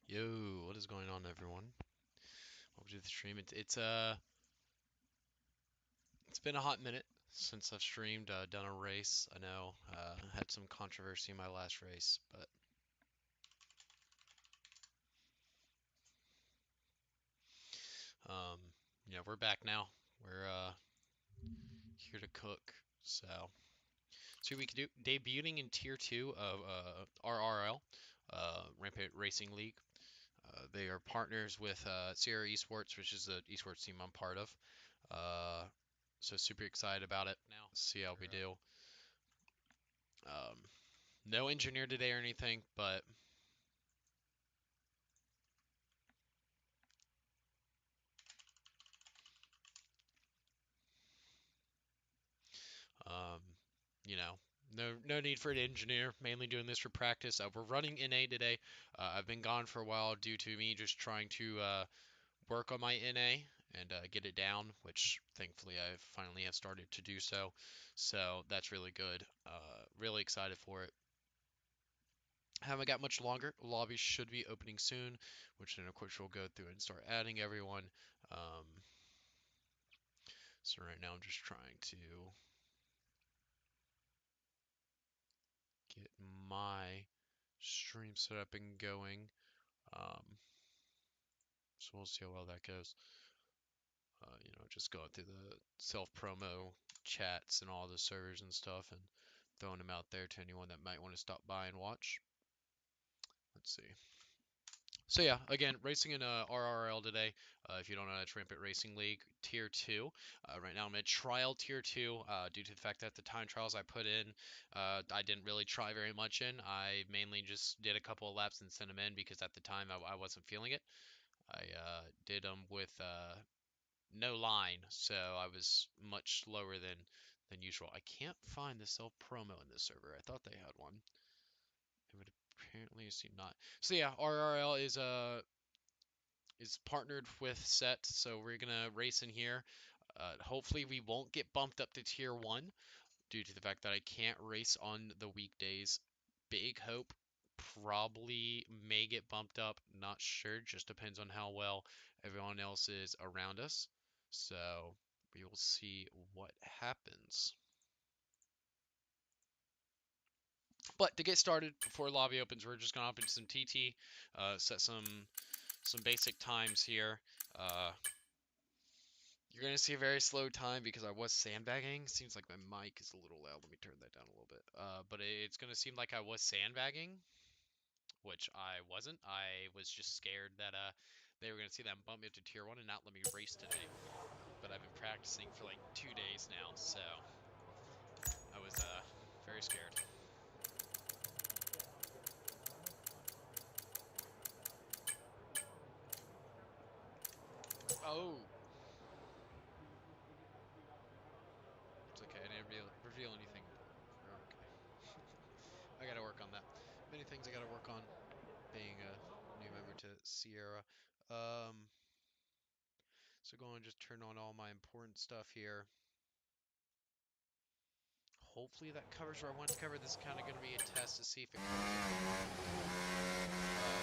Yo, what is going on, everyone? Welcome to the stream. It's been a hot minute since I've streamed, done a race. I know, had some controversy in my last race, but um, we're back now. We're here to cook. So, see what we can do. Debuting in Tier 2 of RRL, Rampant Racing League. They are partners with Sierra Esports, which is the esports team I'm part of. Uh, so super excited about it. Now, see how we do. Um, no engineer today or anything, but um, you know, no need for an engineer. Mainly doing this for practice. We're running NA today. I've been gone for a while due to me just trying to work on my NA and get it down, which thankfully I finally have started to do so. So that's really good. Really excited for it. Haven't got much longer. Lobby should be opening soon, which then of course we'll go through and start adding everyone. So right now I'm just trying to get my stream set up and going. Um, so we'll see how well that goes. Just going through the self promo chats and all the servers and stuff and throwing them out there to anyone that might want to stop by and watch. Let's see. So yeah, again, racing in RRL today. If you don't know, it's Rampant Racing League Tier 2. Right now I'm in trial Tier 2 due to the fact that the time trials I put in, I didn't really try very much in. I mainly just did a couple of laps and sent them in because at the time I wasn't feeling it. I did them with no line, so I was much slower than usual. I can't find the self promo in this server. I thought they had one. It would apparently seem not. So yeah, RRL is partnered with Set, so we're gonna race in here. Hopefully we won't get bumped up to Tier 1 due to the fact that I can't race on the weekdays. Big hope probably may get bumped up, not sure, just depends on how well everyone else is around us. So we will see what happens. But to get started, before lobby opens, we're just gonna hop into some TT, set some basic times here. You're going to see a very slow time because I was sandbagging. Seems like my mic is a little loud. Let me turn that down a little bit. But it's going to seem like I was sandbagging, which I wasn't. I was just scared that they were going to see that and bump me up to Tier 1 and not let me race today. But I've been practicing for like 2 days now, so I was very scared. Oh! It's okay. I didn't reveal anything important. We're okay. I gotta work on that. Many things I gotta work on being a new member to Sierra. Um, so go and just turn on all my important stuff here. Hopefully that covers where I want to cover. This is kind of going to be a test to see if it covers.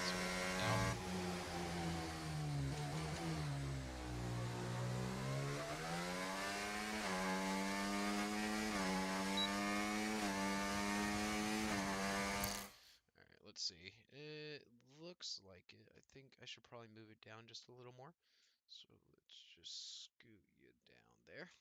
So we'll find out. All right, let's see. It looks like it. I think I should probably move it down just a little more. So let's just scoot you down there.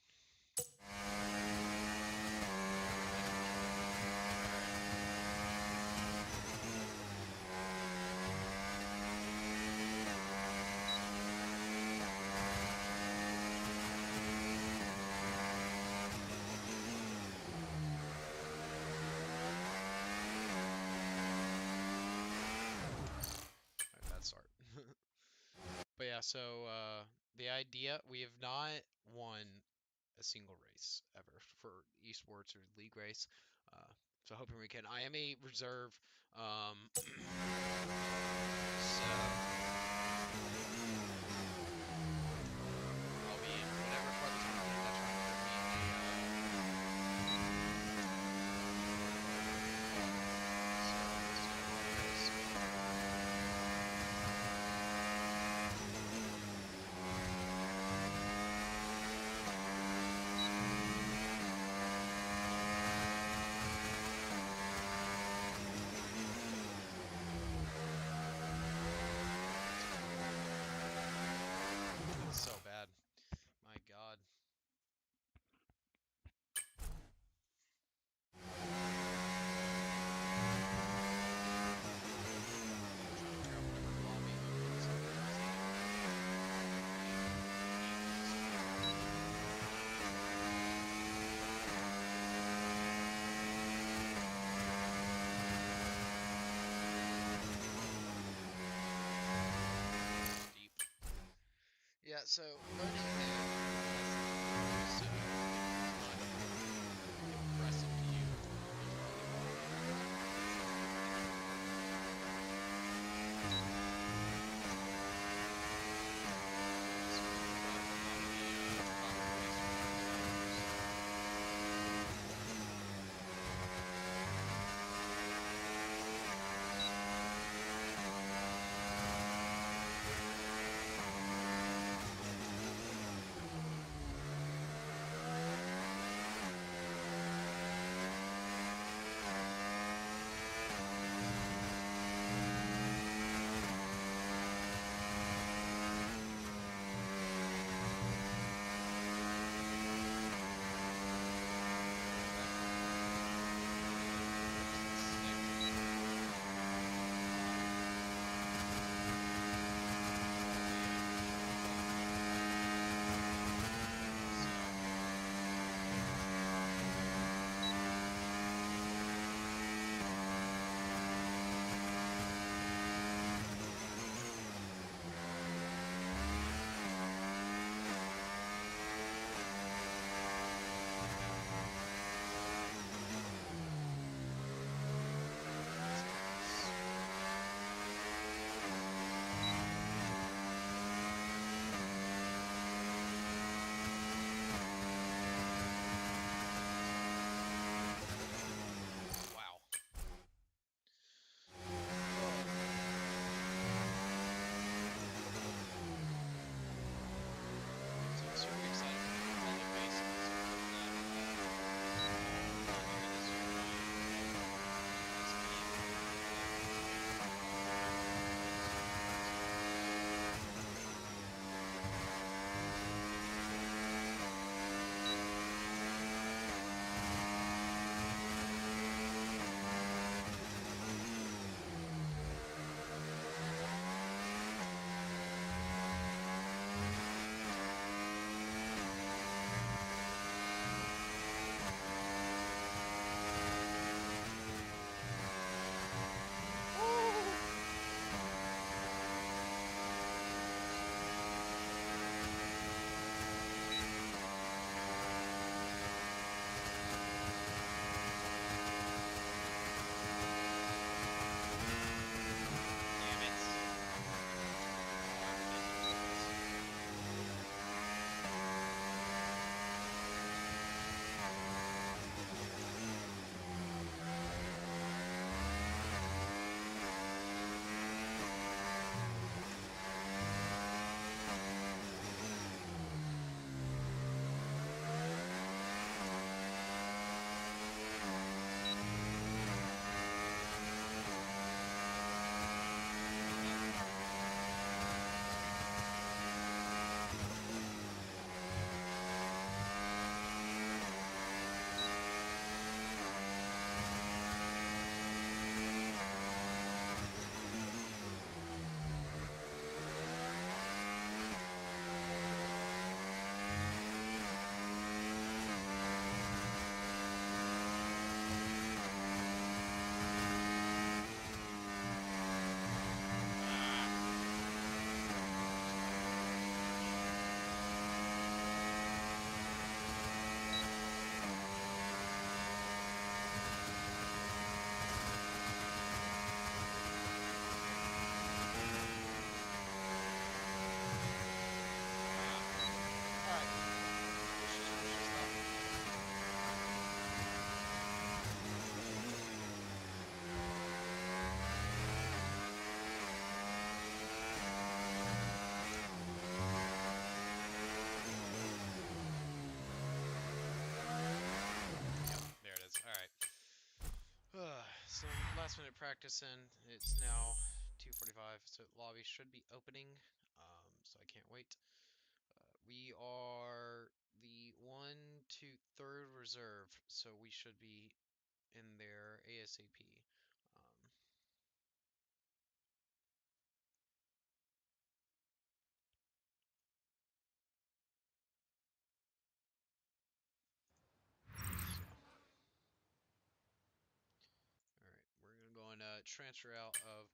All right, that's start. But yeah, so the idea, we have not won a single race ever for esports or league race. So hoping we can. I am a reserve, so I'll be in whatever part of the tournament that's running for me. Yeah, so loading in has so not impressive to you. Wow. So I'm super excited for the Republic Basics. Damn it. There it is. All right. So last minute practice in. It's now 2:45, so lobby should be opening. So I can't wait. We are the 1 to 3rd reserve, so we should be in there ASAP. Um, all right, we're gonna go and transfer out of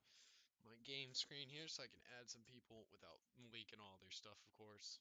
my game screen here so I can add some people without leaking all their stuff, of course.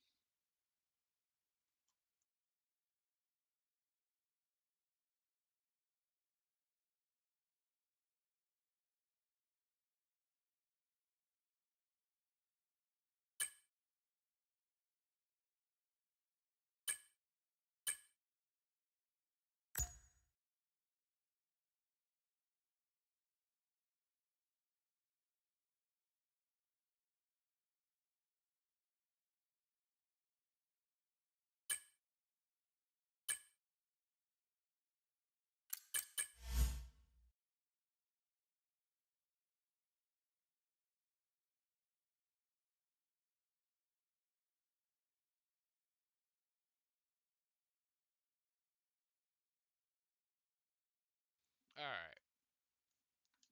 All right.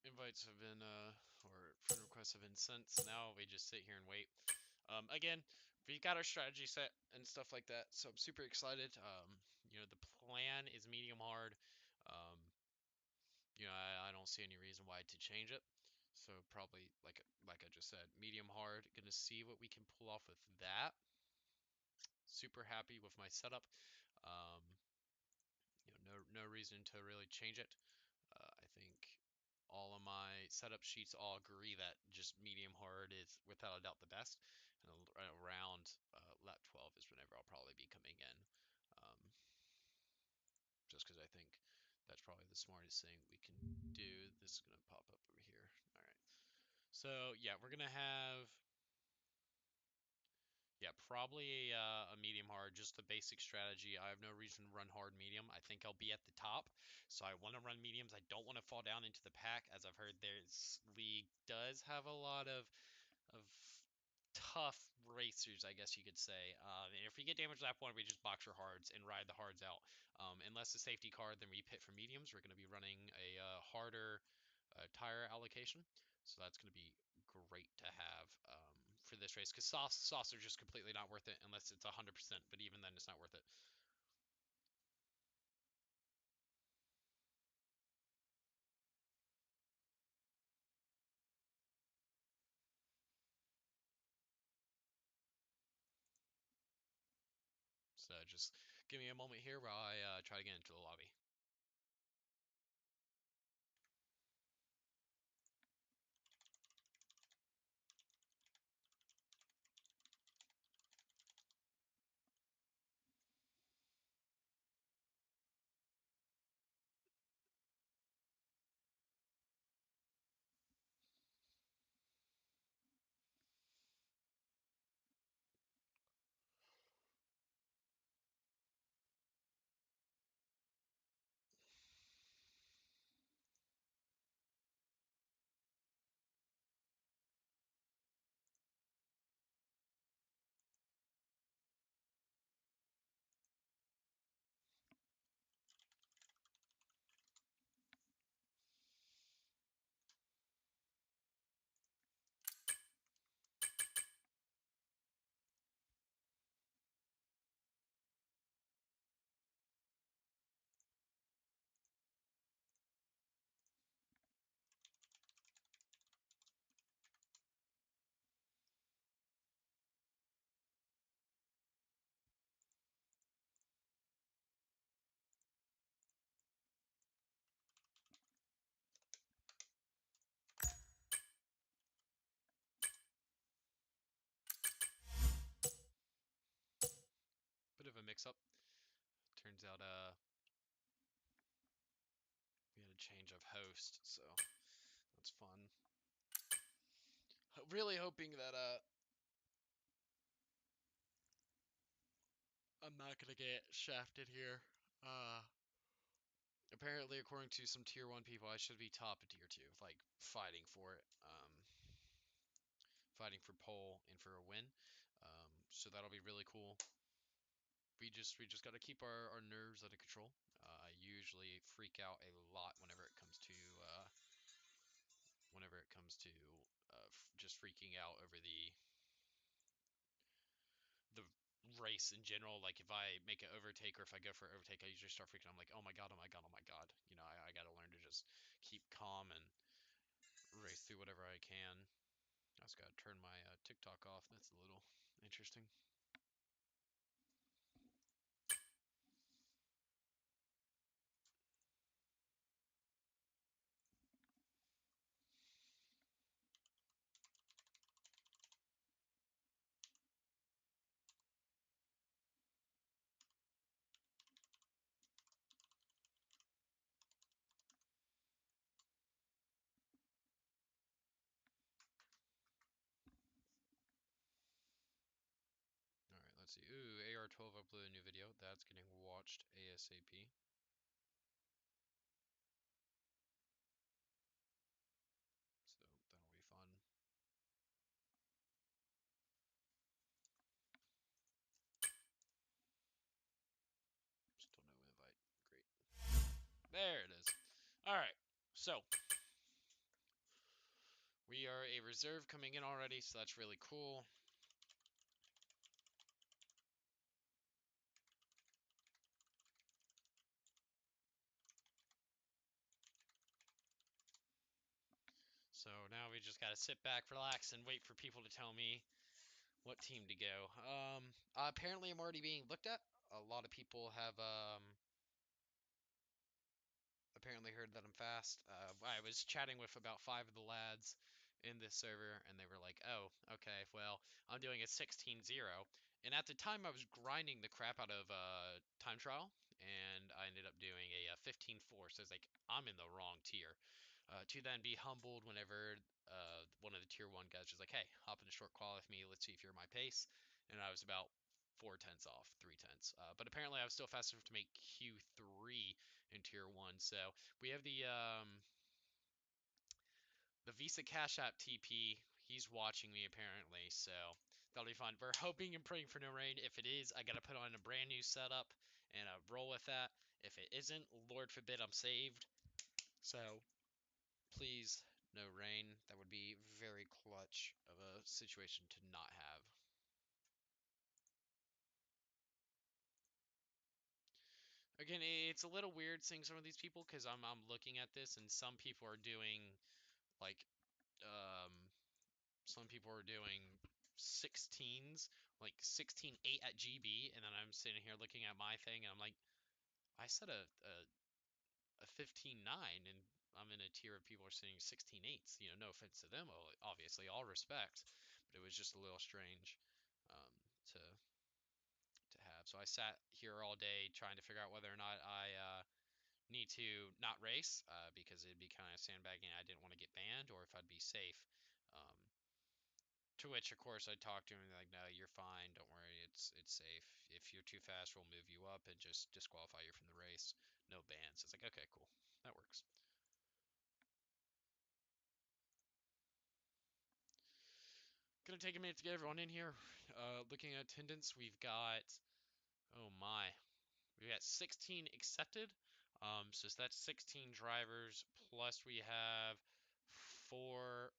Invites have been or friend requests have been sent, so now we just sit here and wait. Again, we got our strategy set and stuff like that, so I'm super excited. The plan is medium hard. Um, I don't see any reason why to change it. So probably like I just said, medium hard. Gonna see what we can pull off with that. Super happy with my setup. Um, no reason to really change it. I think all of my setup sheets all agree that just medium hard is without a doubt the best. And around lap 12 is whenever I'll probably be coming in. Just because I think that's probably the smartest thing we can do. This is going to pop up over here. All right. So yeah, we're going to have, yeah, probably a medium hard, just the basic strategy. I have no reason to run hard medium. I think I'll be at the top, so I want to run mediums. I don't want to fall down into the pack, as I've heard this league does have a lot of tough racers, I guess you could say. And if we get damaged lap one, we just box our hards and ride the hards out. Unless the safety car, then we pit for mediums. We're going to be running a harder tire allocation. So that's going to be great to have for this race because softs are just completely not worth it unless it's 100%. But even then, it's not worth it. So just give me a moment here while I try to get into the lobby. Bit of a mix-up. Turns out we had a change of host, so that's fun. Really hoping that I'm not gonna get shafted here. Apparently, according to some tier one people, I should be top of tier two, like fighting for it, fighting for pole and for a win. So that'll be really cool. We just got to keep our nerves under control. I usually freak out a lot whenever it comes to just freaking out over the race in general. Like if I make an overtake or if I go for an overtake, I usually start freaking. I'm like, oh my god, oh my god, oh my god. I got to learn to just keep calm and race through whatever I can. I just gotta turn my TikTok off. That's a little interesting. All right, let's see. Ooh, AR12 uploaded a new video. That's getting watched ASAP. So that'll be fun. Still no invite. Great. There it is. All right. So we are a reserve coming in already, so that's really cool. So now we just gotta sit back, relax, and wait for people to tell me what team to go. Apparently I'm already being looked at. A lot of people have apparently heard that I'm fast. I was chatting with about 5 of the lads in this server, and they were like, "Oh, okay, well, I'm doing a 16-0." And at the time, I was grinding the crap out of time trial, and I ended up doing a 15-4. So it's like I'm in the wrong tier. To then be humbled whenever one of the tier one guys was like, "Hey, hop in a short call with me. Let's see if you're my pace." And I was about 4 tenths off, 3 tenths. But apparently, I was still fast enough to make Q3 in tier one. So we have the Visa Cash App TP. He's watching me apparently, so that'll be fun. We're hoping and praying for no rain. If it is, I gotta put on a brand new setup and roll with that. If it isn't, Lord forbid I'm saved. So please, no rain. That would be very clutch of a situation to not have. Again, it's a little weird seeing some of these people because I'm looking at this and some people are doing like um some people are doing 16s, like 16-8 at GB, and then I'm sitting here looking at my thing and I'm like, I set a 15-9 and I'm in a tier of people who are sitting 16-8s. No offense to them, obviously, all respect, but it was just a little strange um, to have. So I sat here all day trying to figure out whether or not I need to not race because it'd be kind of sandbagging. I didn't want to get banned, or if I'd be safe. To which, of course, I talked to him like, "No, you're fine. Don't worry. It's safe. If you're too fast, we'll move you up and just disqualify you from the race. No bans." It's like, okay, cool, that works. Gonna take a minute to get everyone in here. Looking at attendance, we've got, oh my, we got 16 accepted. So that's 16 drivers plus we have 4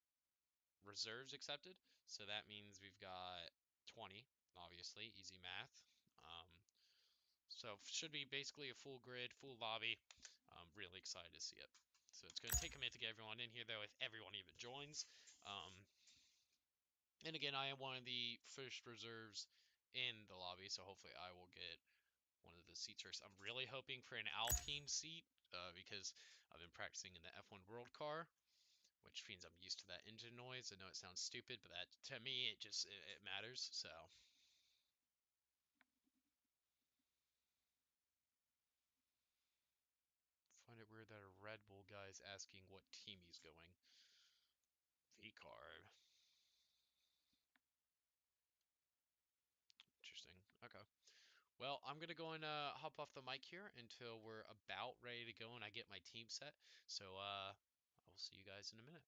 reserves accepted. So that means we've got 20, obviously, easy math. So should be basically a full grid, full lobby. I'm really excited to see it. So it's going to take a minute to get everyone in here, though, if everyone even joins. And again, I am one of the first reserves in the lobby, so hopefully I will get one of the seats first. I'm really hoping for an Alpine seat because I've been practicing in the F1 World Car, which means I'm used to that engine noise. I know it sounds stupid, but that to me it matters. So find it weird that a Red Bull guy is asking what team he's going. V card. Interesting. Okay. Well, I'm gonna go and hop off the mic here until we're about ready to go and I get my team set. So I will see you guys in a minute.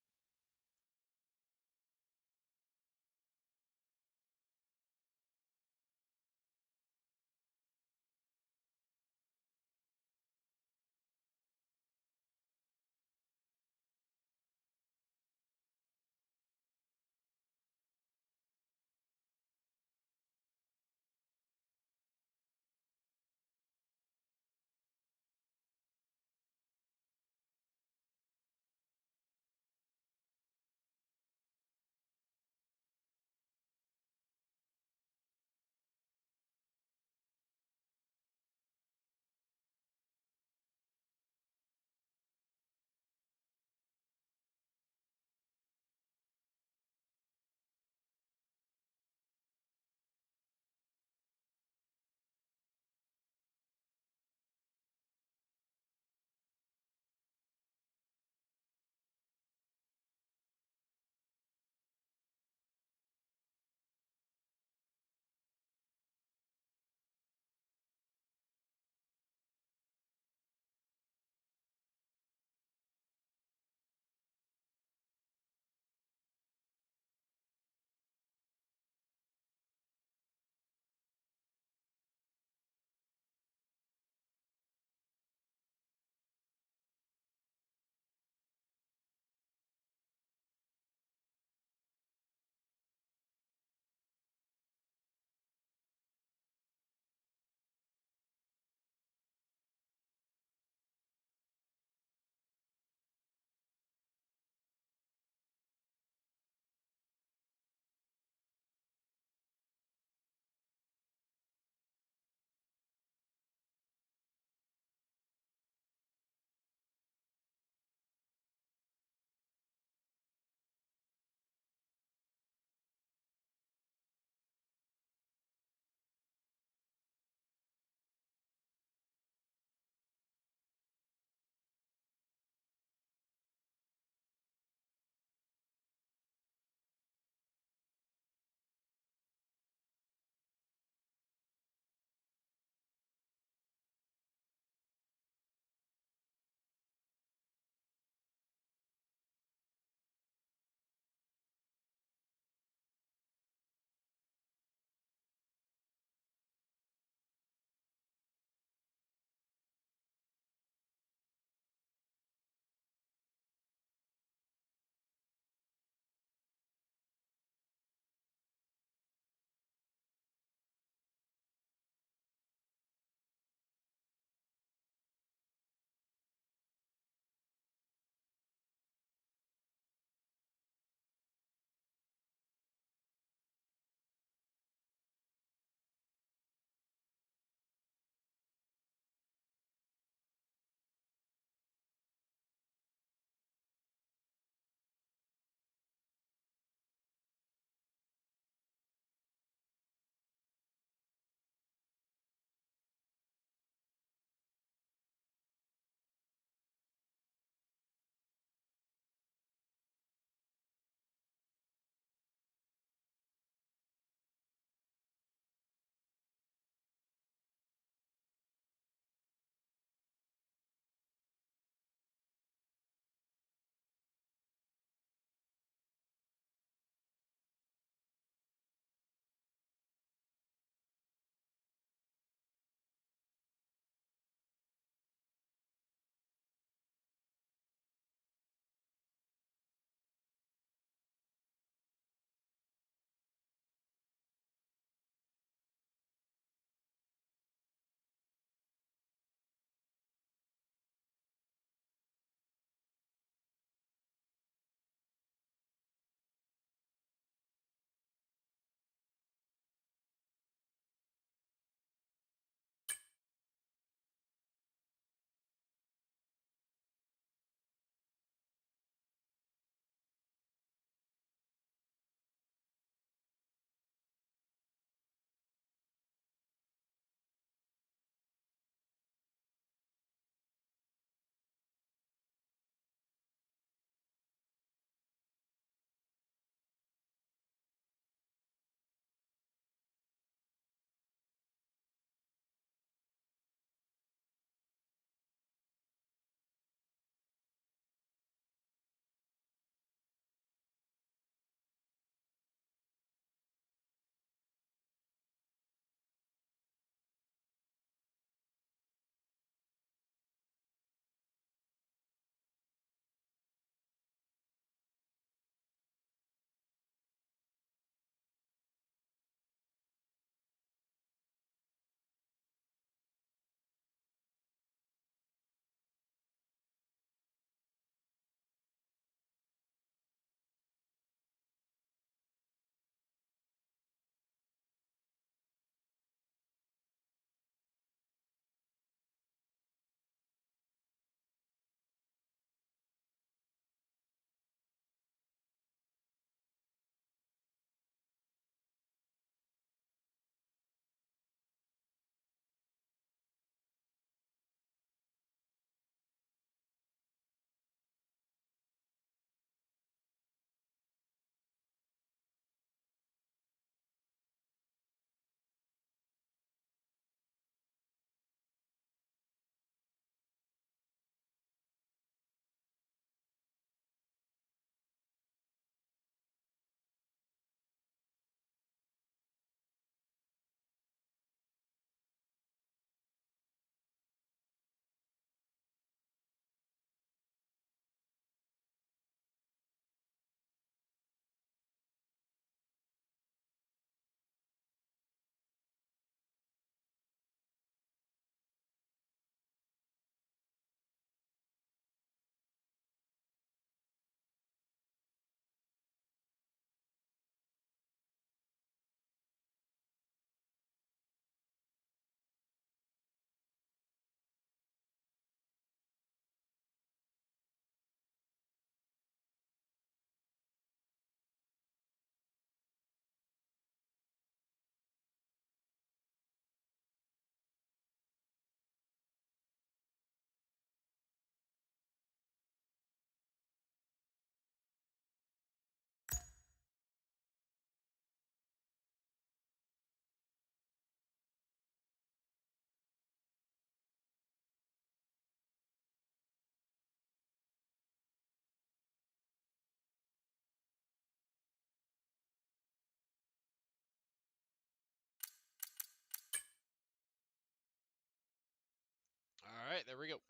there we go.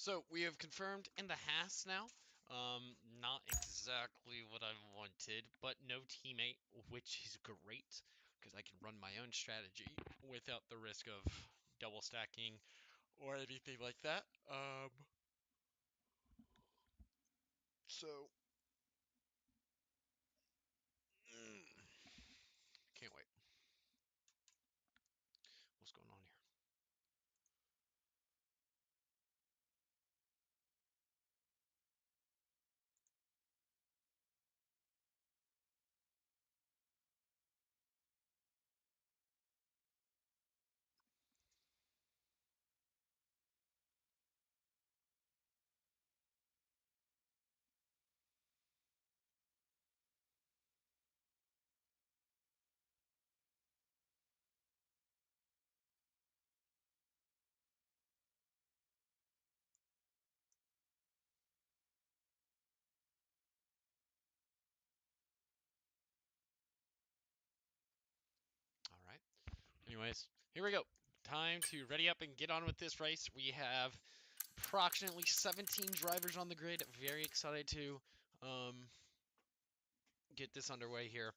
So we have confirmed in the Haas now. Not exactly what I wanted, but no teammate, which is great because I can run my own strategy without the risk of double stacking or anything like that. So can't wait. What's going on here? All right. Anyways, here we go. Time to ready up and get on with this race. We have approximately 17 drivers on the grid. Very excited to get this underway here.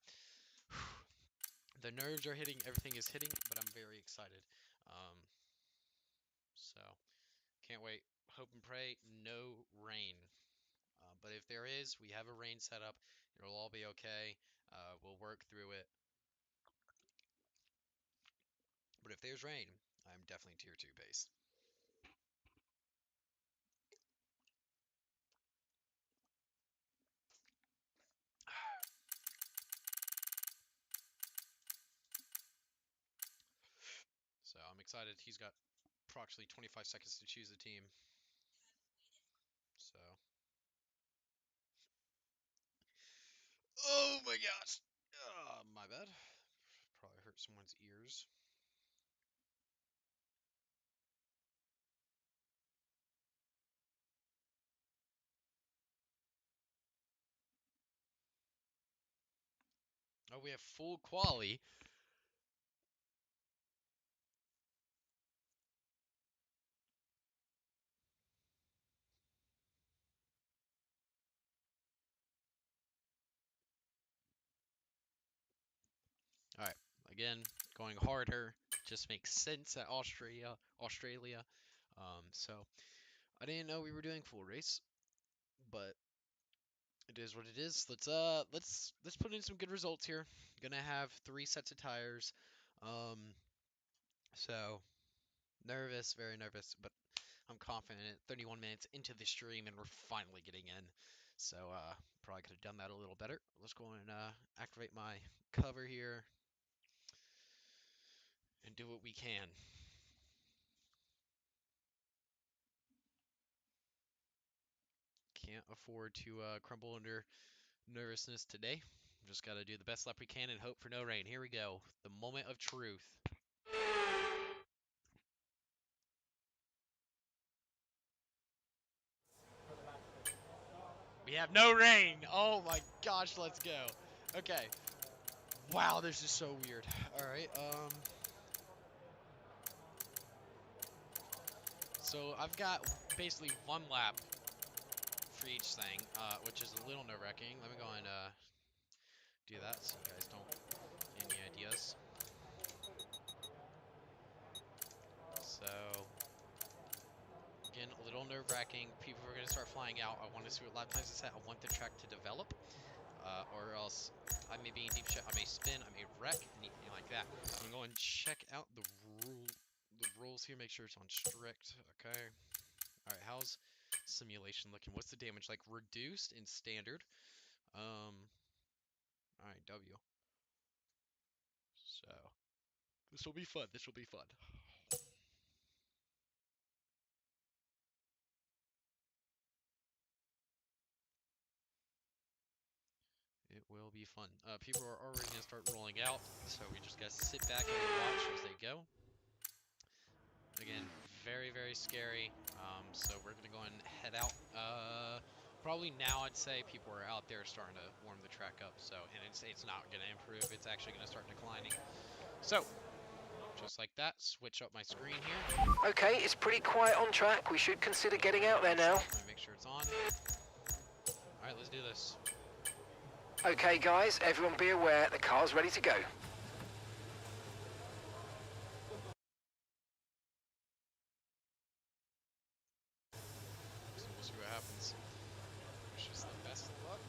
The nerves are hitting, everything is hitting, but I'm very excited. Um, so can't wait. Hope and pray no rain. But if there is, we have a rain setup. It'll all be okay. We'll work through it. But if there's rain, I'm definitely tier 2 base. So I'm excited. He's got approximately 25 seconds to choose a team. So. Oh my gosh. My bad. Probably hurt someone's ears. Oh, we have full quali. All right. Again, going harder just makes sense at Australia. So I didn't know we were doing full race, but it is what it is. Let's put in some good results here. Gonna have 3 sets of tires. Um, so nervous, very nervous, but I'm confident. 31 minutes into the stream, and we're finally getting in. So probably could have done that a little better. Let's go and activate my cover here and do what we can. Can't afford to crumble under nervousness today. Just got to do the best lap we can and hope for no rain. Here we go. The moment of truth. We have no rain. Oh my gosh, let's go. Okay. Wow, this is so weird. All right. So I've got basically 1 lap for each thing, which is a little nerve-wracking. Let me go and do that so you guys don't get any ideas. So again, a little nerve-wracking. People are going to start flying out. I want to see what lap times it's at. I want the track to develop, or else I may be in deep shit. I may spin. I may wreck, anything like that. I'm going to go and check out the rules here. Make sure it's on strict. Okay. All right. How's simulation looking? What's the damage like? Reduced in standard. All right. W. So this will be fun. This will be fun. It will be fun. People are already going to start rolling out, so we just got to sit back and watch as they go. Again, very, very scary. So we're going to go and head out. Probably now I'd say people are out there starting to warm the track up. So, and it's not going to improve. It's actually going to start declining. So, Just like that, switch up my screen here. Okay, it's pretty quiet on track. We should consider getting out there now. Make sure it's on. Alright, let's do this. Okay guys, everyone be aware, the car's ready to go. So we'll see what happens. Wish us the best of luck.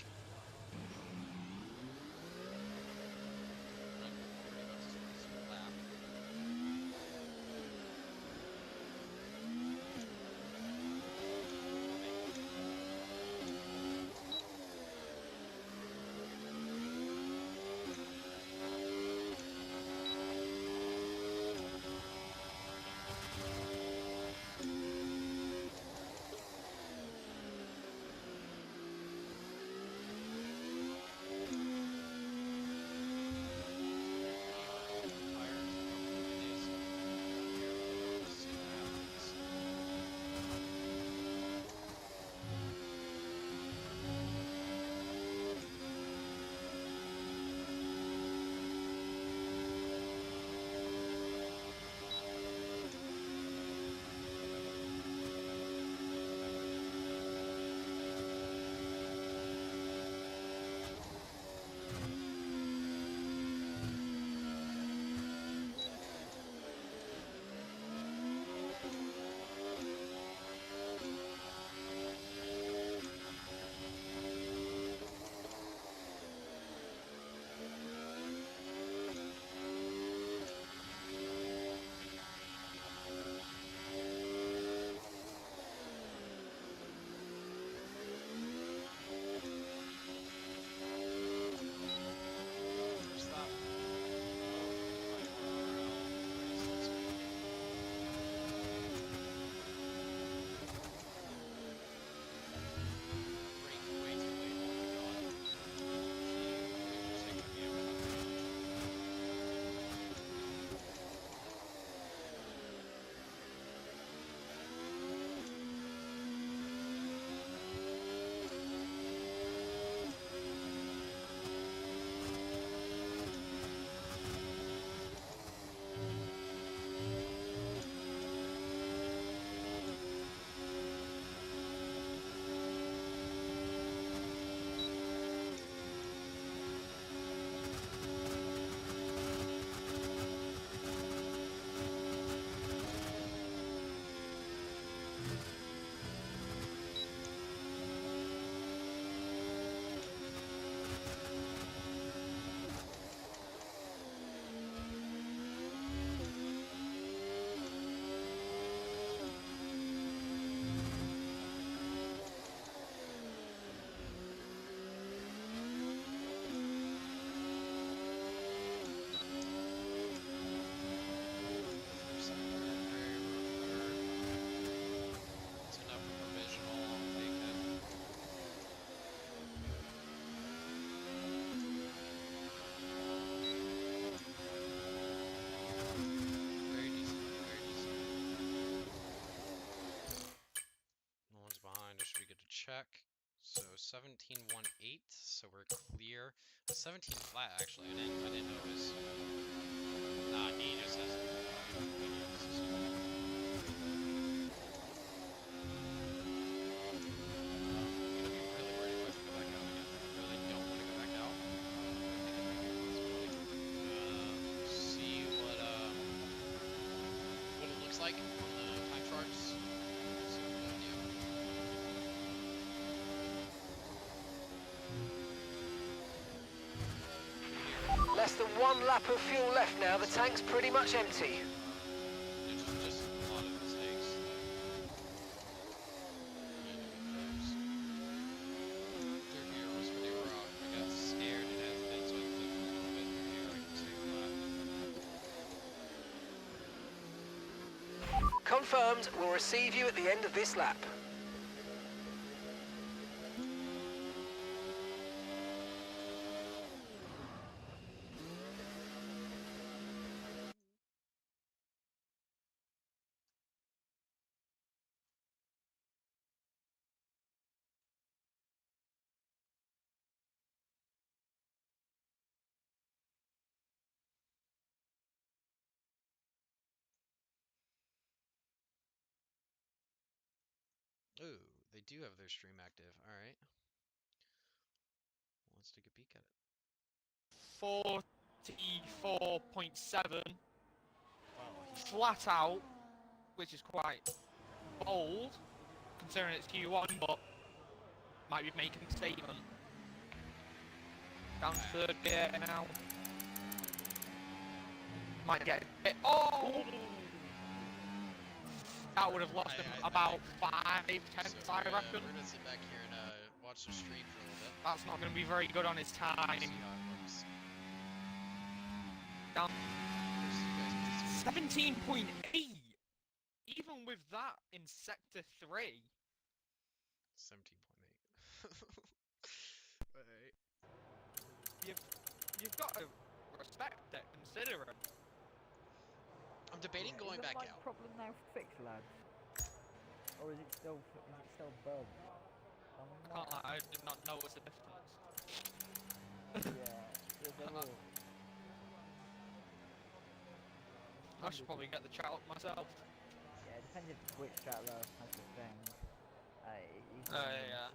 Check. So 17.18, so we're clear. 17 flat actually. I didn't know it was. Nah, he just has. See what it looks like on the time charts. Less than 1 lap of fuel left now, the tank's pretty much empty. Just a lot of mistakes. Third gear was pretty rough. I got scared and had been so I flipped a little bit through here. I can stay flat. Confirmed, we'll receive you at the end of this lap. Ooh, they do have their stream active. All right. Let's take a peek at it. 44.7 Oh, he's flat out, which is quite bold considering it's Q1, but might be making a statement. Down to third gear now. Might get it. Oh! That would have lost him about 5/10, I reckon. We're gonna sit back here and watch the stream for a little bit. That's not going to be very good on his time. See how it looks. Down 17.8. Even with that in sector 3. 17.8. Alright. You've got to respect it, consider it. I'm debating going back out. Problem now fixed, lads, or is it still bugged? I did not notice the difference. Yeah, there's a lot. I should probably get the chat up myself. Yeah, it depends if the Twitch chat though. That's the thing. Yeah.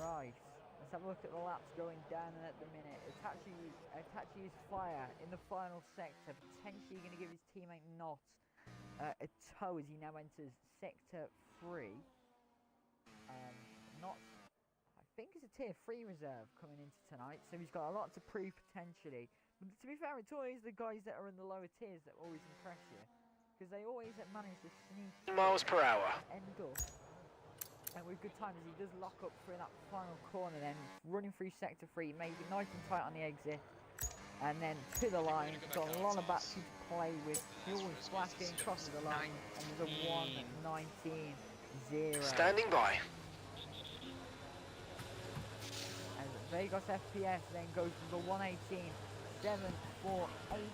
Right, let's have a look at the laps going down at the minute. Itachi's fire in the final sector, potentially going to give his teammate Not a tow as he now enters sector 3. Not, I think it's a tier 3 reserve coming into tonight, so he's got a lot to prove potentially. But to be fair, it's always the guys that are in the lower tiers that always impress you, because they always manage to sneak Miles per hour. end up. And with good times, he does lock up through that final corner, then running through sector 3, maybe nice and tight on the exit, and then to the line. Got a lot of battery to play with. Fuel splashing, crosses the line, and there's a 1:19.0. Standing by. As Vegas FPS then goes to the 1:18.748.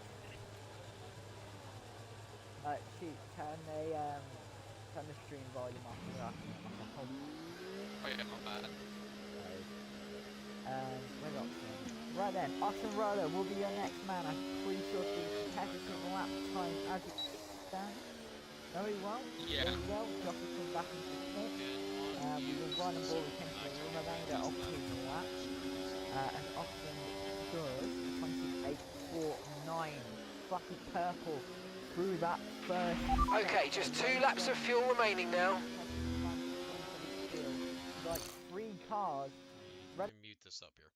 Shoot, turn the stream volume off. Oh yeah, not bad. Where's Oxen? Right then, Oxen Roller will be your next man. I'm pretty sure the competitive lap time as it stands. Very well. Yeah. There we go. Josh will come back into the pit. We've been running ball with him for the remainder of his lap. And Oxen does 28.49. Fucking purple through that first. Okay, just 2 laps of fuel remaining now. Like 3 cars. Let me mute this up here.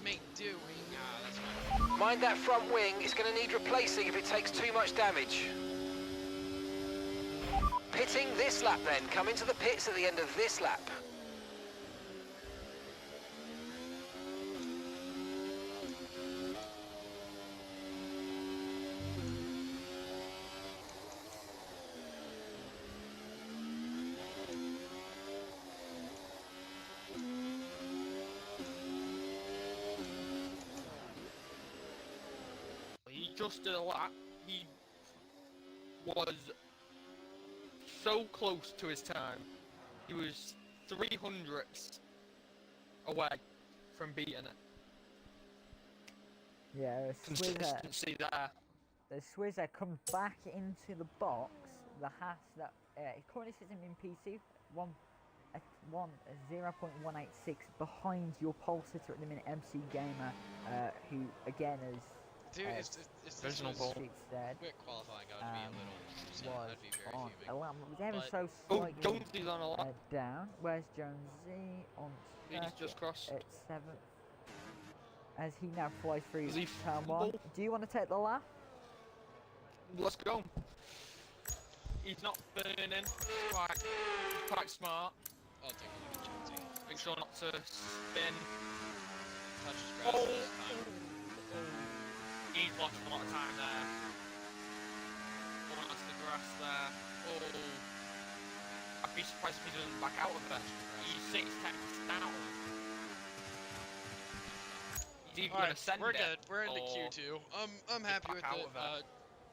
Mate doing? That's fine. Mind that front wing, it's going to need replacing if it takes too much damage. Pitting this lap then, come into the pits at the end of this lap. just did a lap. He was so close to his time. He was 300ths away from beating it. Yeah, Consistency there. the Swizzer comes back into the box. The Haas that currently sits in P2, 0.186 behind your pole sitter at the minute, MC Gamer, who again is. Dude, is this original ball. quick qualifying going to be a little upset? Was I'd be very on fuming. was ever But- so Oh, slightly Jonesy's on a lap. down. Where's Jonesy on He's just crossed. at 7th? As he now flies through Does he turn 1. fumble? Do you want to take the lap? Let's go. He's not burning. Quite smart. I'll take a look at Jonesy. Make sure not to spin. Touches grass Oh. this time. He's lost a lot of time there. Almost the grass there. Oh. I'd be surprised if he doesn't back out of there. He's 6 tenths down. He's either going to send we're it. good. We're in the or Q2. I'm happy back with out it. of it.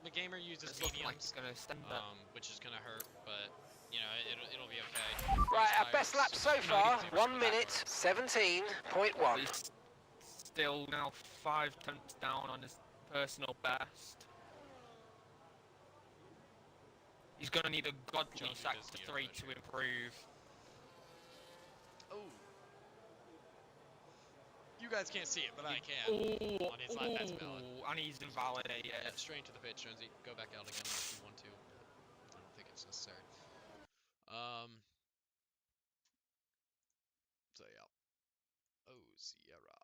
The gamer uses It's looking like mediums, he's going to send it. which is gonna hurt, but you know it'll be okay. Right, These our best lap tires- so No, far, he's 1 minute 17.1. He's still now 5 tenths down on his personal best. He's going to need a godly Jonesy sector does need a 3 push. to improve. Oh. You guys can't see it, but I can. On his lap, that's valid. And he's invalidated. Yeah, straight into the pit, Jonesy. Go back out again if you want to. I don't think it's necessary. So yeah. Oh, Sierra.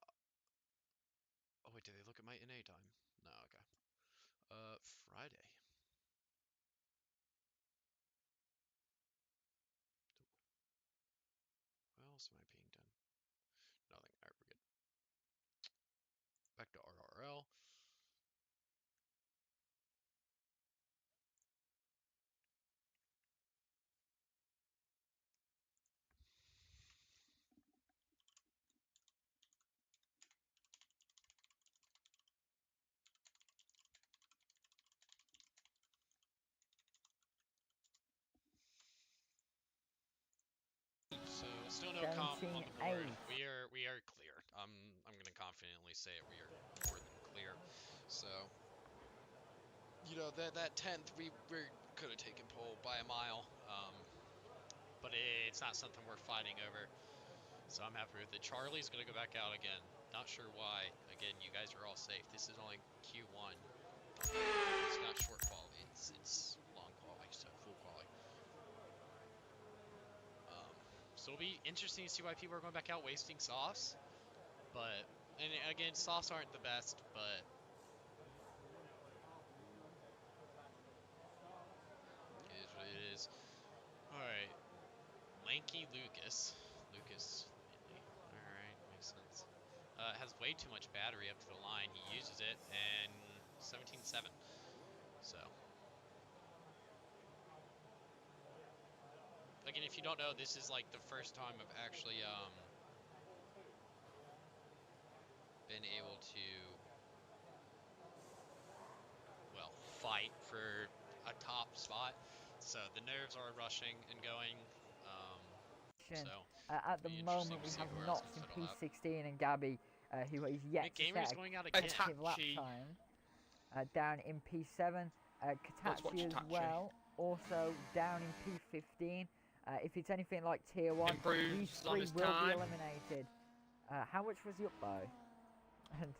Oh wait, did they look at my NA time? No, okay. Friday. What else am I being done? Nothing. Alright, we're good. Back to RRL. So still no comp on the board. 17-8. We are clear. I'm gonna confidently say it. We are more than clear. So you know that 10th we could have taken pole by a mile. But it's not something we're fighting over. So I'm happy with it. Charlie's gonna go back out again. Not sure why. Again, you guys are all safe. This is only Q1. It's not short quality. It's long quality, so full quality. So it'll be interesting to see why people are going back out wasting softs. But, and again, softs aren't the best, but it is what it is. Alright. Lanky Lucas. Alright, makes sense. Has way too much battery up to the line. He uses it, and 17.7. So. Again, if you don't know, this is like the first time I've actually been able to, well, fight for a top spot. So the nerves are rushing and going. So At the be moment, interesting we to see have who else Knox can in fiddle out. P16 and Gabby, who is yet Nick to Gamer's set going out a again. competitive lap Hitachi. time. Down in P7, Let's watch Katachi as Hitachi. well, also down in P15. If it's anything like Tier 1, Improves these on 3 his will be time. eliminated. How much was he up by? And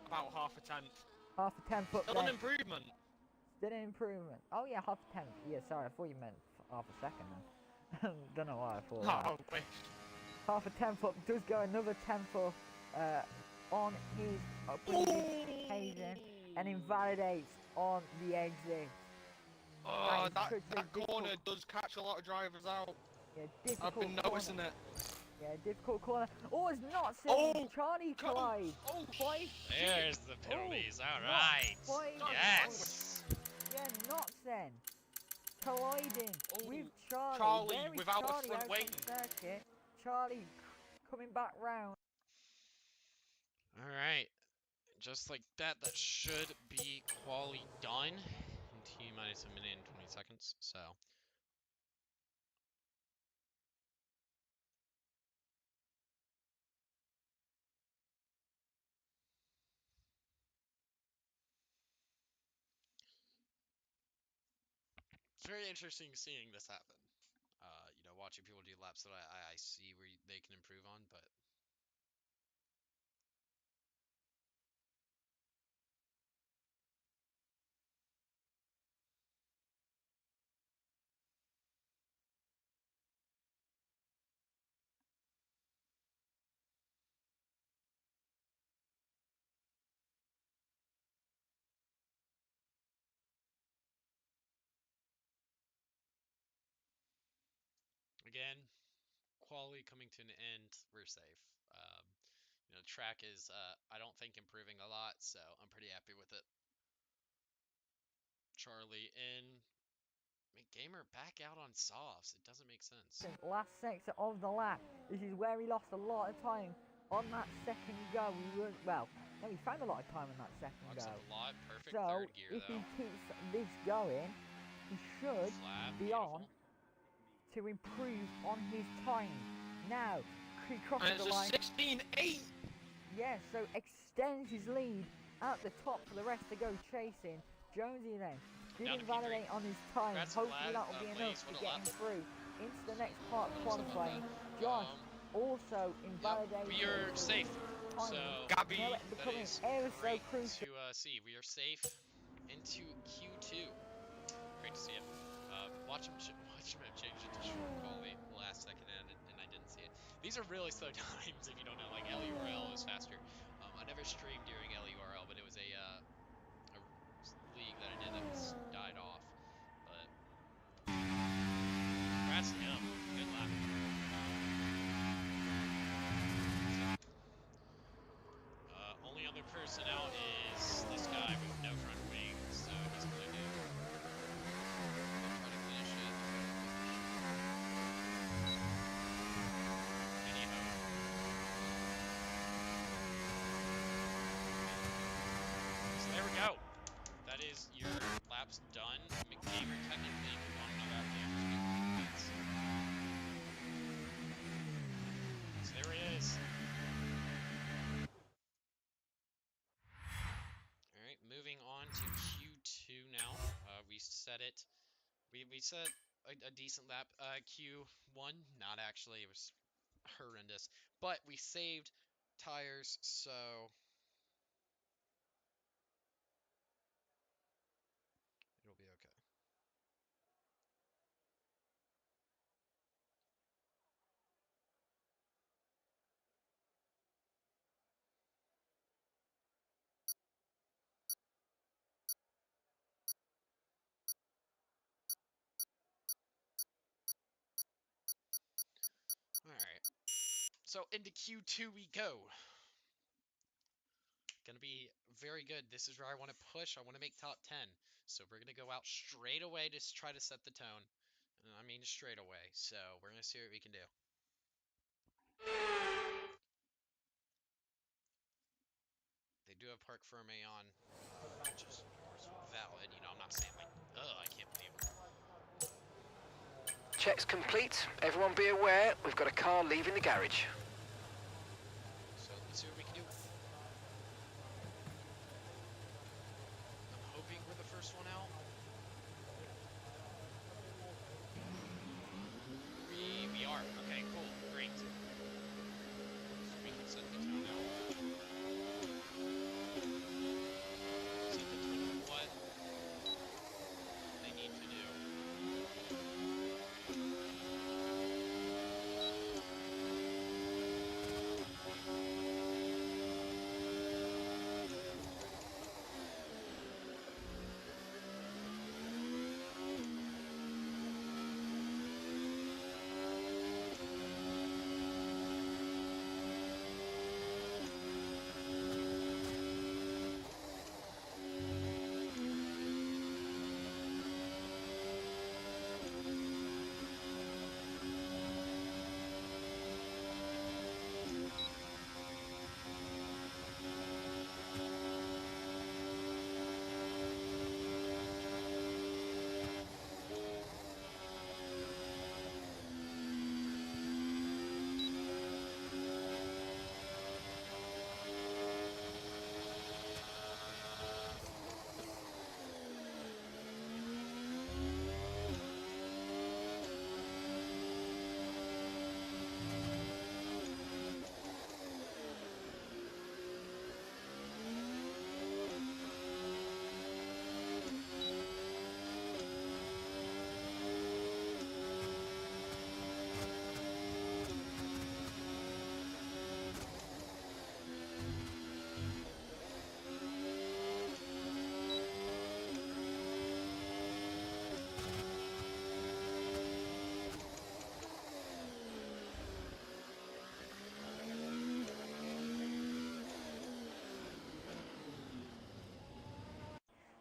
About half a tenth. half a 10-foot Still an then. improvement. Still an improvement. Oh yeah, half a 10th. Yeah, sorry, I thought you meant half a second then. Don't know why I thought that. Oh, wish. Half a 10-foot does go another 10-foot on his previous occasion and invalidates on the exit. Oh, That is that difficult. corner does catch a lot of drivers out. Yeah, I've difficult been noticing corner. it. Yeah, difficult corner. Oh, it's not Oh, saying Charlie collide. Oh, Five, There's the penalties. All not right. five, Yes. Yeah, not then. Colliding Oh, with Charlie. Charlie There is without a Charlie front out wing. on circuit. Charlie coming back round. All right. just like that, that should be quali done in T minus a minute and 20 seconds. So it's very interesting seeing this happen. You know, watching people do laps that I see where they can improve on, but again, quality coming to an end, we're safe. You know, the track is, I don't think improving a lot, so I'm pretty happy with it. Charlie in. Gamer back out on softs. It doesn't make sense. Last sector of the lap. This is where he lost a lot of time on that second go. Well, no, he found a lot of time on that second Locks go. up a lot. Perfect So third gear, if though. he keeps this going, he should Flat, be beautiful. on to improve on his time. Now, he crosses And the it's line. a 16.8. Yeah, so extends his lead at the top for the rest to go chasing. Jonesy then didn't validate on his time. Congrats, Hopefully that will be Blaze. enough What to a get lap. him through into the next part of What else about qualifying. that? Josh also invalidated. We are safe. So Gabby. Now that becoming is ever so great crucial. to see. We are safe into Q2. Great to see it. Watch him change it to short quality last second, and I didn't see it. These are really slow times if you don't know. Like LURL is faster. I never streamed during LURL, but it was a league that I did that was died off. But congrats to him. Good lap. Only other person out is this guy with no front wing, so he's gonna do. Try to finish it. Anyhow. So there we go. That is your laps done. McGamer technically, if you want to know about gamers, so there he is. Alright, moving on to Q2 now. We set it. We set a decent lap. Q1, not actually. It was horrendous. But we saved tires, so it'll be okay. Alright. So into Q2 we go. Gonna be very good. This is where I want to push. I want to make top 10. So we're gonna go out straight away to try to set the tone. I mean straight away. So we're gonna see what we can do. They do have Park Ferme on, which is of course valid. You know, I'm not saying like, oh, I can't believe it. Check's complete. Everyone be aware, we've got a car leaving the garage. So let's see what we can do. I'm hoping we're the first one out. We are. Okay, cool. Great. So we can set the tone now. Set the tone of what they need to do.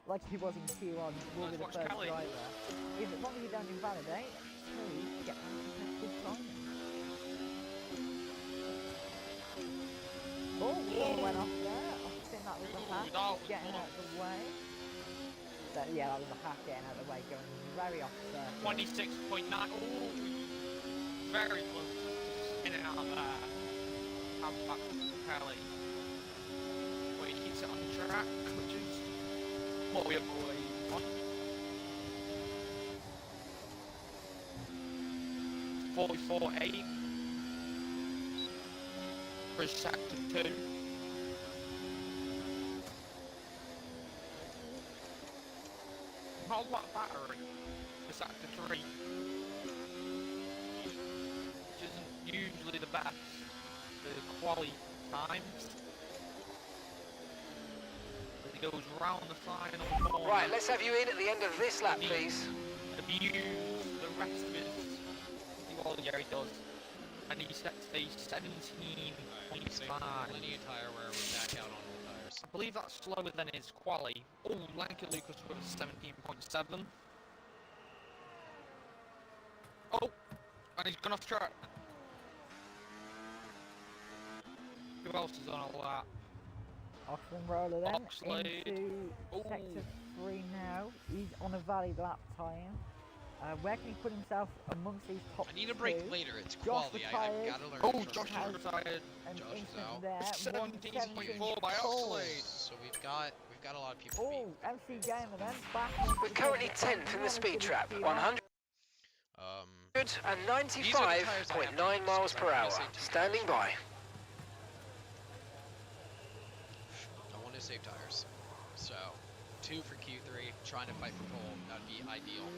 like he was in Q1, will be Let's the watch first Kelly. driver. If as long as you don't invalidate, you get competitive timing. Oh, someone went off there. I think that was a hack That was getting out of the way. Yeah, that was a hack getting out of the way, going very off circuit. 26.9. Oh, very close. In and out of there. I'm back to Kelly. Where he keeps it on the track, which is what we always want. 44.8 for sector 2. Not a lot of battery for sector 3, which isn't usually the best. The quality times. As he goes round the final corner. Right, let's have you in at the end of this lap, please. Abuse the rest of his. Well, yeah, he does. And he sets a 17.5. Linear tire where we're back out on all tires. I believe that's slower than his quali. Oh, Lanky Lucas with 17.7. Oh, and he's gone off track. Who else is on all that? Oxford Roller then Oxlade. into sector 3 now. He's on a valid lap time. Where can he put himself amongst these top I need a break two? later. It's Josh quality. I've retired. got to learn. Oh, to trust Josh the has car. retired. An Josh is instant out. there. 17.4 by 1:17.4. Oxlade. So we've got a lot of people to Oh, beat. MC Gamer then back into We're the currently top 10. 10th in the Not as speed good as trap, Q1. 195.9 miles per hour. Standing by. I want to save tires. So, 2 for Q3, trying to fight for pole. That would be ideal.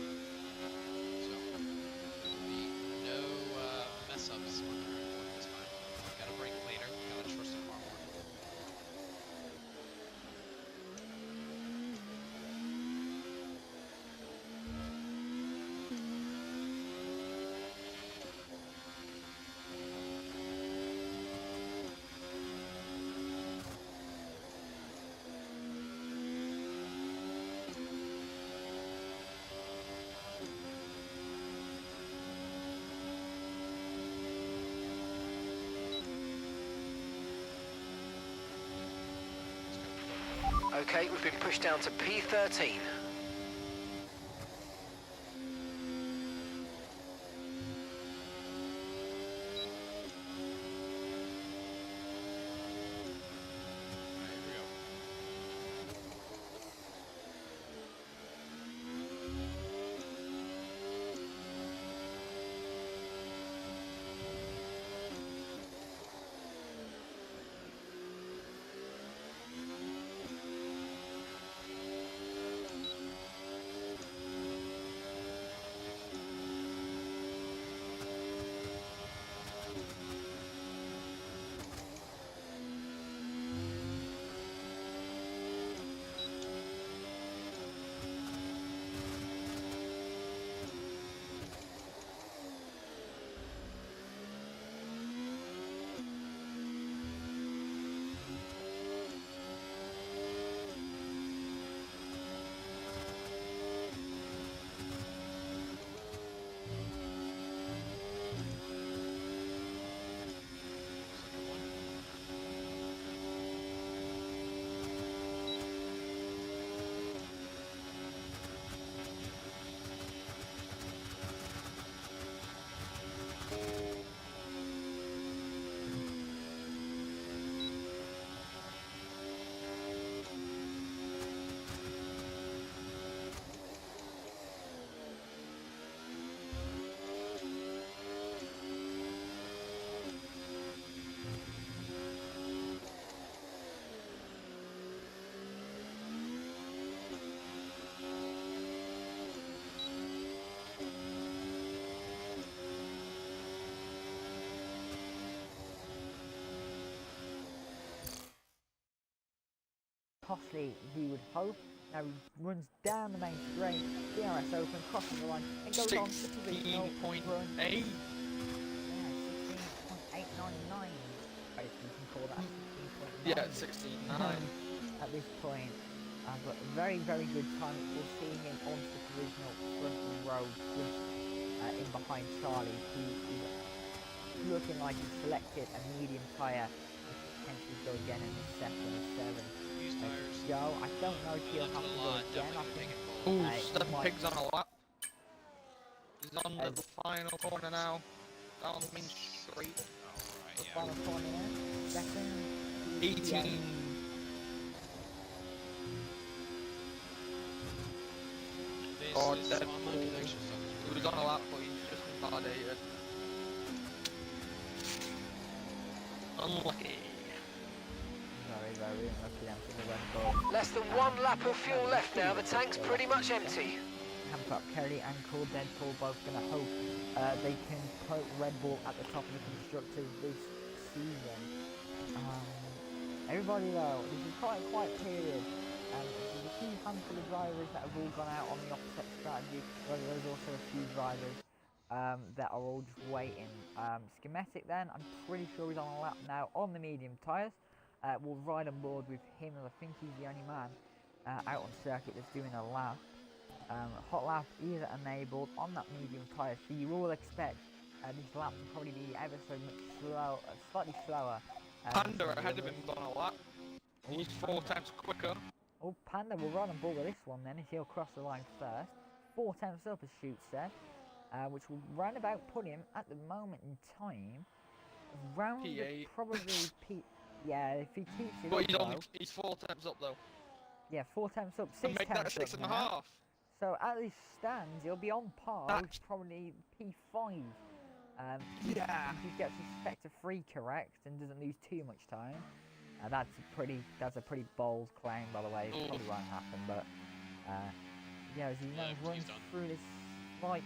So, there'll be no mess ups on the report this time. Gotta break later, gotta trust the car more. Okay, we've been pushed down to P13. Alright, here we go. Second one. Costly, we would hope. Now he runs down the main straight, DRS open, crosses the line, and goes on to provisional run. 16.8. Yeah, 16.899. Basically, you can call that 16.9. Yeah, 16.9. At this point. But a very, very good time. We'll see him onto the provisional front row, just in behind Charlie, who is looking like he's selected a medium tyre and potentially go again in the second 7. These tires. Go. I don't know if he'll have to go again. I think Ooh, he Stephen might- Pig's on a lap. He's on As- the final corner now. Down the main straight. the final corner now. Second. 18. This Oh, is Deadpool. online connection stuff. He was on a lap, but he's just invalidated. Unlucky. Very, very unlucky then for the Red Bull. Less than 1 lap of fuel left now. The tank's pretty much empty. Hancock, Kelly and Cool Deadpool both going to hope they can put Red Bull at the top of the constructors this season. Everybody though, this is quite a quiet period. There's a few handful of drivers that have all gone out on the opposite strategy, but there's also a few drivers that are all just waiting. Schematic then, I'm pretty sure he's on a lap now on the medium tyres. We'll ride on board with him, and I think he's the only man out on circuit that's doing a lap. Hot lap is enabled on that medium tyre, so you will expect this lap to probably be ever so much slow, slightly slower. Panda ahead of him on a lap. He's 4 times quicker. Oh, Panda will ride on board with this one then, if he'll cross the line first. 4 tenths up, as Shoot said, which will round about put him at the moment in time around P8. probably P. Yeah, if he keeps it But up, he's 4 times up though. yeah, 4 tenths up, 6 And make that tenths a 6.5. up now. So at this stands, he'll be on par That's- with probably P5. Yeah. If he gets his sector 3 correct and doesn't lose too much time. That's a pretty bold claim, by the way. It probably won't happen, but yeah, as he now runs through this fight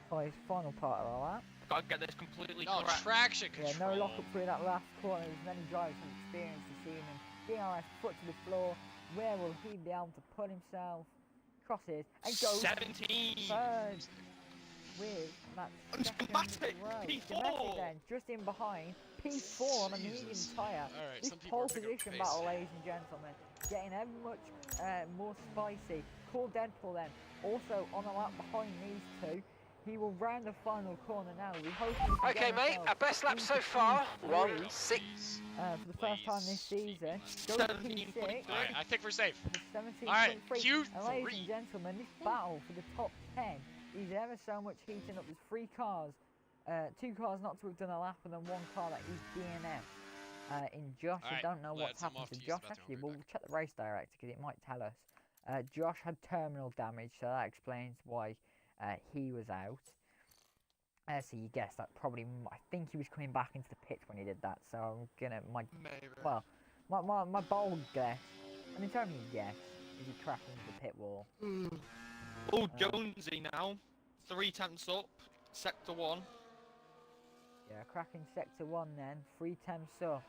by his final part of the lap. Gotta get this completely No, correct. traction Yeah, control. no lock up through that last corner. As many drivers have experienced this evening. DRS foot to the floor. Where will he be able to put himself? Crosses and goes 17. third with that And second Schematic, row. P4. Schematic then, just in behind. P4 on a medium Jesus. tyre. Alright, This some people pole are picking up position pace. battle, ladies and gentlemen, getting ever much more spicy. Cool Deadpool then, also on a lap behind these two. He will round the final corner now. We hope he can Okay, get mate, himself our best lap so into far. P3, 1-6. for the first time this season. Goes 17.3. P6. Alright, I think we're safe. For the 17.3. Alright, And ladies Q3. and gentlemen, this battle for the top 10 is ever so much heating up. There's 3 cars, 2 cars not to have done a lap, and then 1 car that is DNF. In Josh, I Alright, don't know what's lads, I'm happened off to to use Josh. the bathroom. Actually, I'll be we'll back. check the race director because it might tell us. Josh had terminal damage, so that explains why he was out. So you guess that probably. I think he was coming back into the pit when he did that. So I'm gonna Maybe. well, my bold guess, and it's only a guess, is he crashed into the pit wall. Oh, Jonesy now. 3 tenths up. Sector 1. Yeah, cracking sector 1 then, 3 tenths up.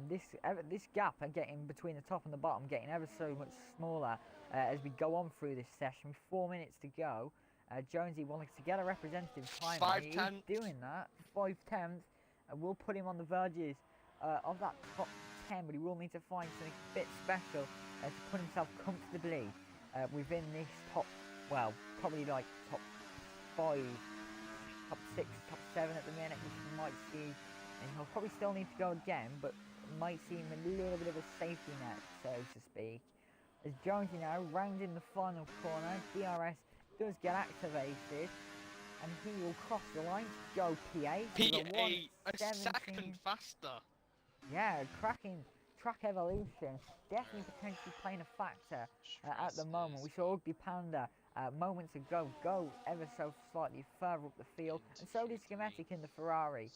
This gap getting between the top and the bottom getting ever so much smaller as we go on through this session. 4 minutes to go. Jonesy wanting to get a representative time. 5 He's tenths. doing that. 5 tenths. We'll put him on the verges of that top 10, but he will need to find something a bit special to put himself comfortably within this top, well, probably like top 5, top 6, top 7 at the minute, which you might see. And he'll probably still need to go again, but might seem a little bit of a safety net, so to speak. As Jonesy now rounding the final corner, DRS does get activated, and he will cross the line to go P8. with a P8. A 1:17. second faster. Yeah, cracking track evolution, definitely potentially playing a factor at the moment. We saw Ugly Panda moments ago go ever so slightly further up the field, and so did Schematic in the Ferrari.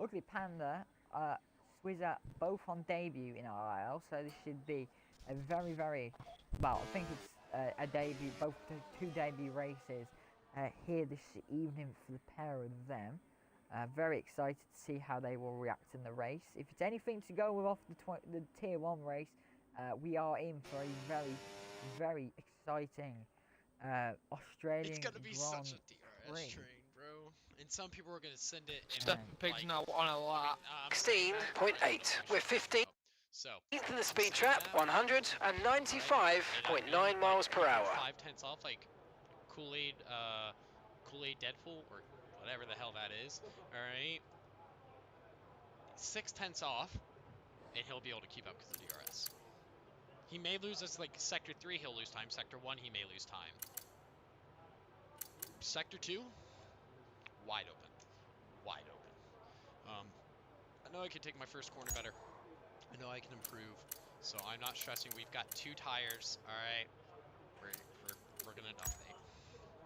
Ugly Panda, Swizzer both on debut in RRL, so this should be a very, very, well, I think it's a debut, both 2 debut races here this evening for the pair of them. Very excited to see how they will react in the race. If it's anything to go with off the Tier 1 race, we are in for a very very exciting Australian It's gonna be Grand such a DRS Prix. train, bro. And some people are gonna send it in Stefan Pig's like, now on a lap. I'm saying that, but I don't know 16.8. for We're sure. 15th So in the I'm speed saying trap, that, 195.9 miles per hour. 5/10 off, like Kool-Aid, Kool-Aid Deadpool, or whatever the hell that is. All right, 6/10 off, and he'll be able to keep up because of DRS. He may lose us like Sector 3, he'll lose time. Sector 1, he may lose time. Sector 2, wide open. Wide open. I know I can take my first corner better. I know I can improve. So I'm not stressing. We've got 2 tires. All right. We're going to dominate.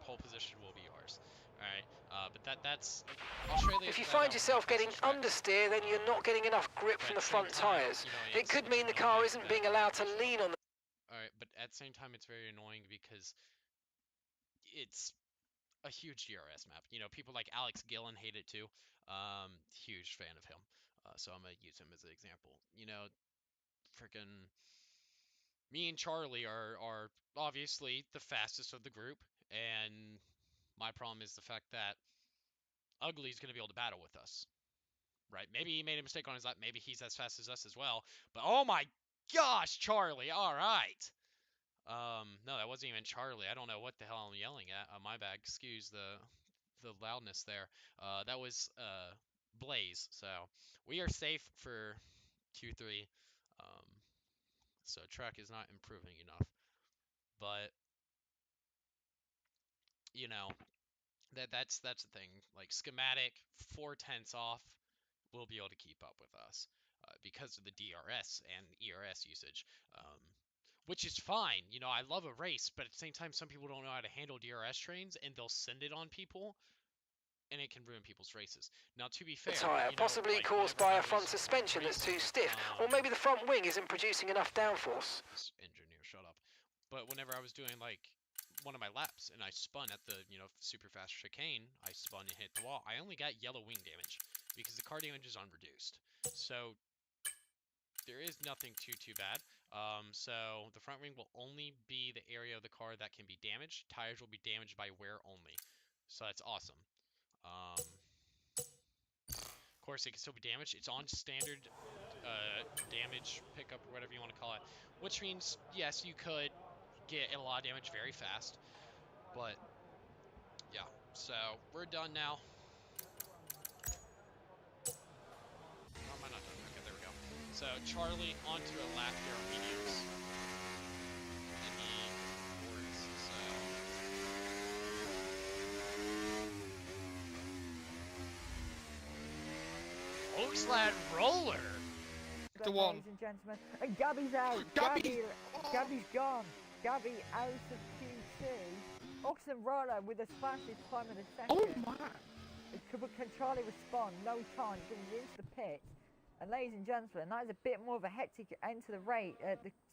Pole position will be yours. All right. But that's Australia. If you that find was yourself one of the getting fastest tracks. understeer, then you're not getting enough grip But from at the the same front time, tyres. you know, It could mean the car annoying isn't that- being allowed to lean on the... All right, but at the same time, it's very annoying because it's a huge DRS map. You know, people like Alex Gillen hate it too. Huge fan of him. So I'm gonna use him as an example. You know, freaking me and Charlie are obviously the fastest of the group, and my problem is the fact that Ugly's gonna be able to battle with us. Right? Maybe he made a mistake on his lap. Maybe he's as fast as us as well. But oh my gosh, Charlie! All right. No, that wasn't even Charlie. I don't know what the hell I'm yelling at. My bad. Excuse the loudness there. That was Blaze. So we are safe for Q3. Um, so track is not improving enough, but you know that's the thing. Like schematic 4/10 off, we'll be able to keep up with us because of the DRS and ERS usage. Which is fine. You know, I love a race, but at the same time, some people don't know how to handle DRS trains, and they'll send it on people, and it can ruin people's races. Now, to be fair, tyre, you know, possibly like caused whenever by I a front was suspension that's too racing, stiff, or maybe the front wing isn't producing enough downforce. this engineer, shut up. But whenever I was doing like one of my laps and I spun at the, you know, super fast chicane, I spun and hit the wall. I only got yellow wing damage because the car damage is unreduced. So there is nothing too bad. So the front wing will only be the area of the car that can be damaged. Tires will be damaged by wear only. So that's awesome. Of course, it can still be damaged. It's on standard damage pickup or whatever you want to call it, which means yes, you could get a lot of damage very fast. But yeah, so we're done now. Oh, am I not done? Okay, there we go. So Charlie onto a lap here on mediums. And he works, so. Oakslad Roller! The one. Ladies and gentlemen, and Gabby's out. Gabby! Gabby's gone. Gabby out of Q2. Oxen Roller with the fastest time of the Oh session. my! Can Charlie respond? No time. Going into the pit. And ladies and gentlemen, that is a bit more of a hectic end to the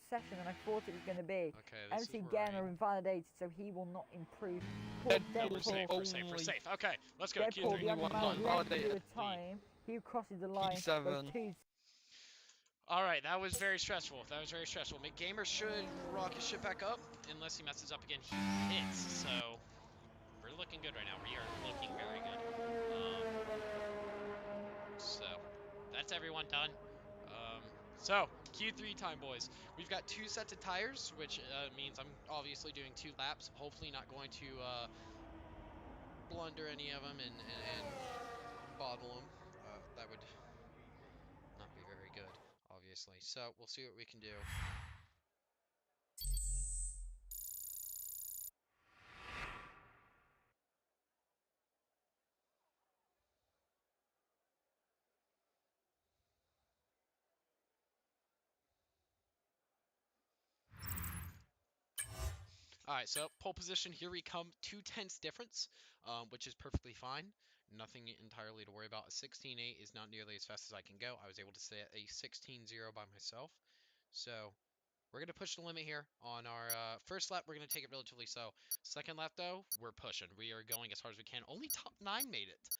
session than I thought it was going to be. Okay, this MC is Gamer right. invalidated, so he will not improve. Poor Deadpool No, we're was safe, Deadpool. we're safe, we're only- safe. Okay, let's go. Deadpool, Q3. the only Not man left to do invalidated. the time. He crosses the line. P7. Those two All right, that was very stressful. That was very stressful. McGamer should rock his shit back up unless he messes up again. He hits, so we're looking good right now. We are looking very good. So that's everyone done. So Q3 time, boys. We've got 2 sets of tires, which means I'm obviously doing 2 laps. Hopefully not going to blunder any of them and bottle them. That would not be very good, obviously. So we'll see what we can do. All right, so pole position, here we come. 2/10 difference, which is perfectly fine. Nothing entirely to worry about. A 16.8 is not nearly as fast as I can go. I was able to stay at a 16.0 by myself. So we're going to push the limit here on our first lap. We're going to take it relatively slow. Second lap, though, we're pushing. We are going as hard as we can. Only top 9 made it,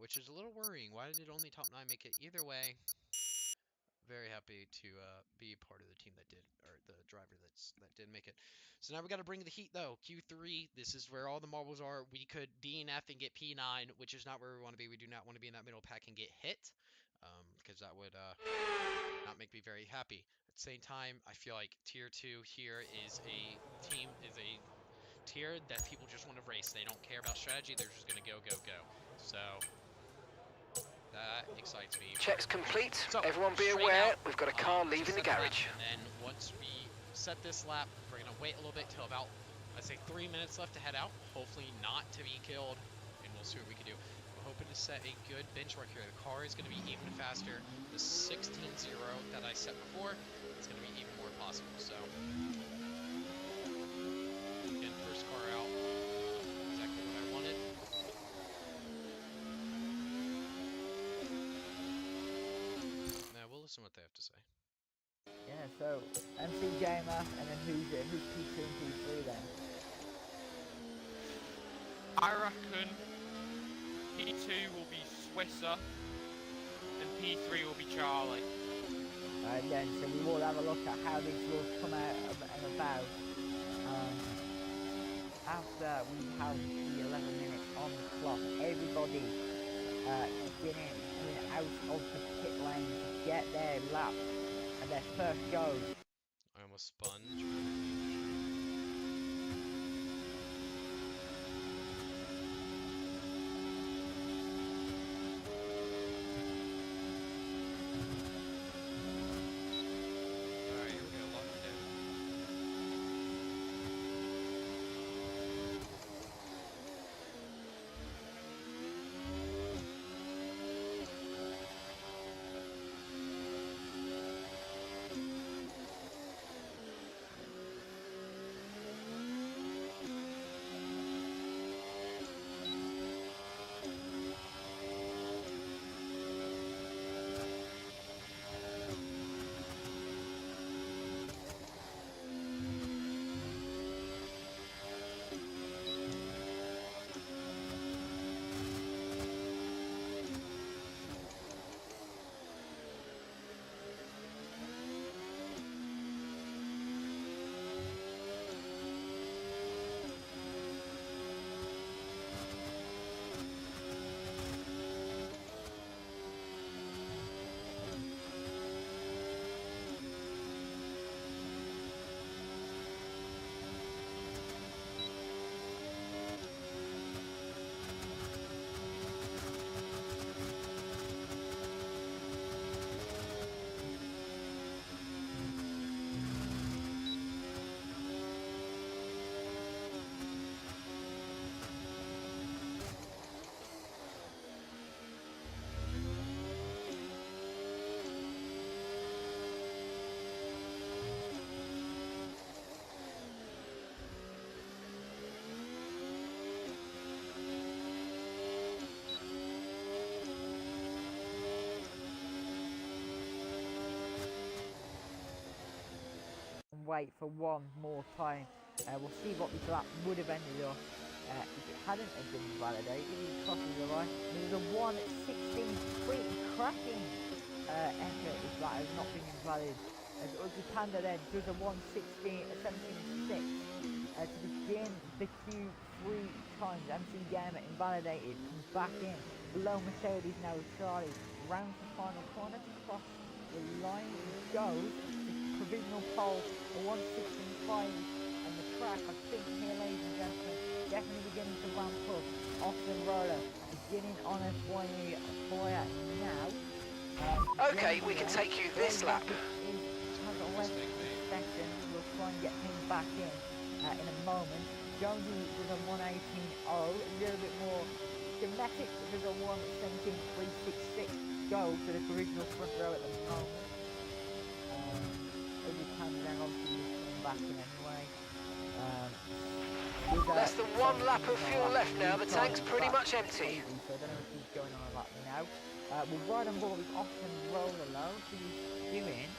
which is a little worrying. Why did only top 9 make it? Either way, very happy to be part of the team that did, or the driver that did make it. So now we got to bring the heat though. Q3, this is where all the marbles are. We could DNF and get P9, which is not where we want to be. We do not want to be in that middle pack and get hit, because that would not make me very happy. At the same time, I feel like tier 2 here is a tier that people just want to race. They don't care about strategy. They're just gonna go, go, go. So that excites me very Checks much. complete. So Everyone be straight aware, out we've got a car to leaving the set the lap, garage. and then once we set this lap, we're gonna wait a little bit till about, I'd say, 3 minutes left to head out. Hopefully not to be killed, and we'll see what we can do. We're hoping to set a good benchmark here. The car is gonna be even faster. The 16.0 that I set before, it's gonna be even more possible. So again, first car out, exactly what I wanted. Now we'll listen to what they have to say. Yeah, so MC Gamer, and then who's P2 and P3 then? I reckon P2 will be Swisser and P3 will be Charlie. Then, so we will have a look at how these will come out and about. After we have the 11 minutes on the clock, everybody getting out of the pit lane to get their lap and their first go. I almost spun. Alright, here we go, lock it down. And wait for one more time. We'll see what this lap would have ended up if it hadn't have been validated. He crosses the line. There's a 1:16 pretty cracking effort if that has not been invalidated. As Ugly Panda then does a 17.6 to begin the Q3 times. MC Gamer invalidated, comes back in. Below Mercedes now Charlie. Round the final corner to cross the line. It goes. Provisional pole, a 1:16.5, and the track, I think here, ladies and gentlemen, definitely beginning to ramp up. Austin Roller beginning on a fire now. Okay, we can take you this lap. Has 11 seconds. We'll try and get him back in a moment. Jonesy with a 1:18.0, a little bit more schematic with a 1:17.366 go to the provisional front row at the moment. Every time then obviously he's coming back in anyway. Less than 1 lap of fuel left now, the tank's pretty much empty. So I don't know if he's going on a lap now. We'll ride on board with Austin Roller though. He's doing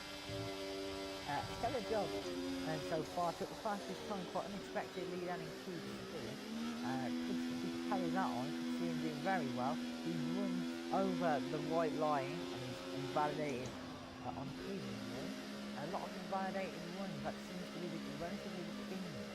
a stellar job. And so far took the fastest time, quite unexpectedly down in Q2. Could carry that on, could see him doing very well. He runs over the white line and he's invalidated on his run. A lot of invalidated runs, that seems to be relatively the theme there.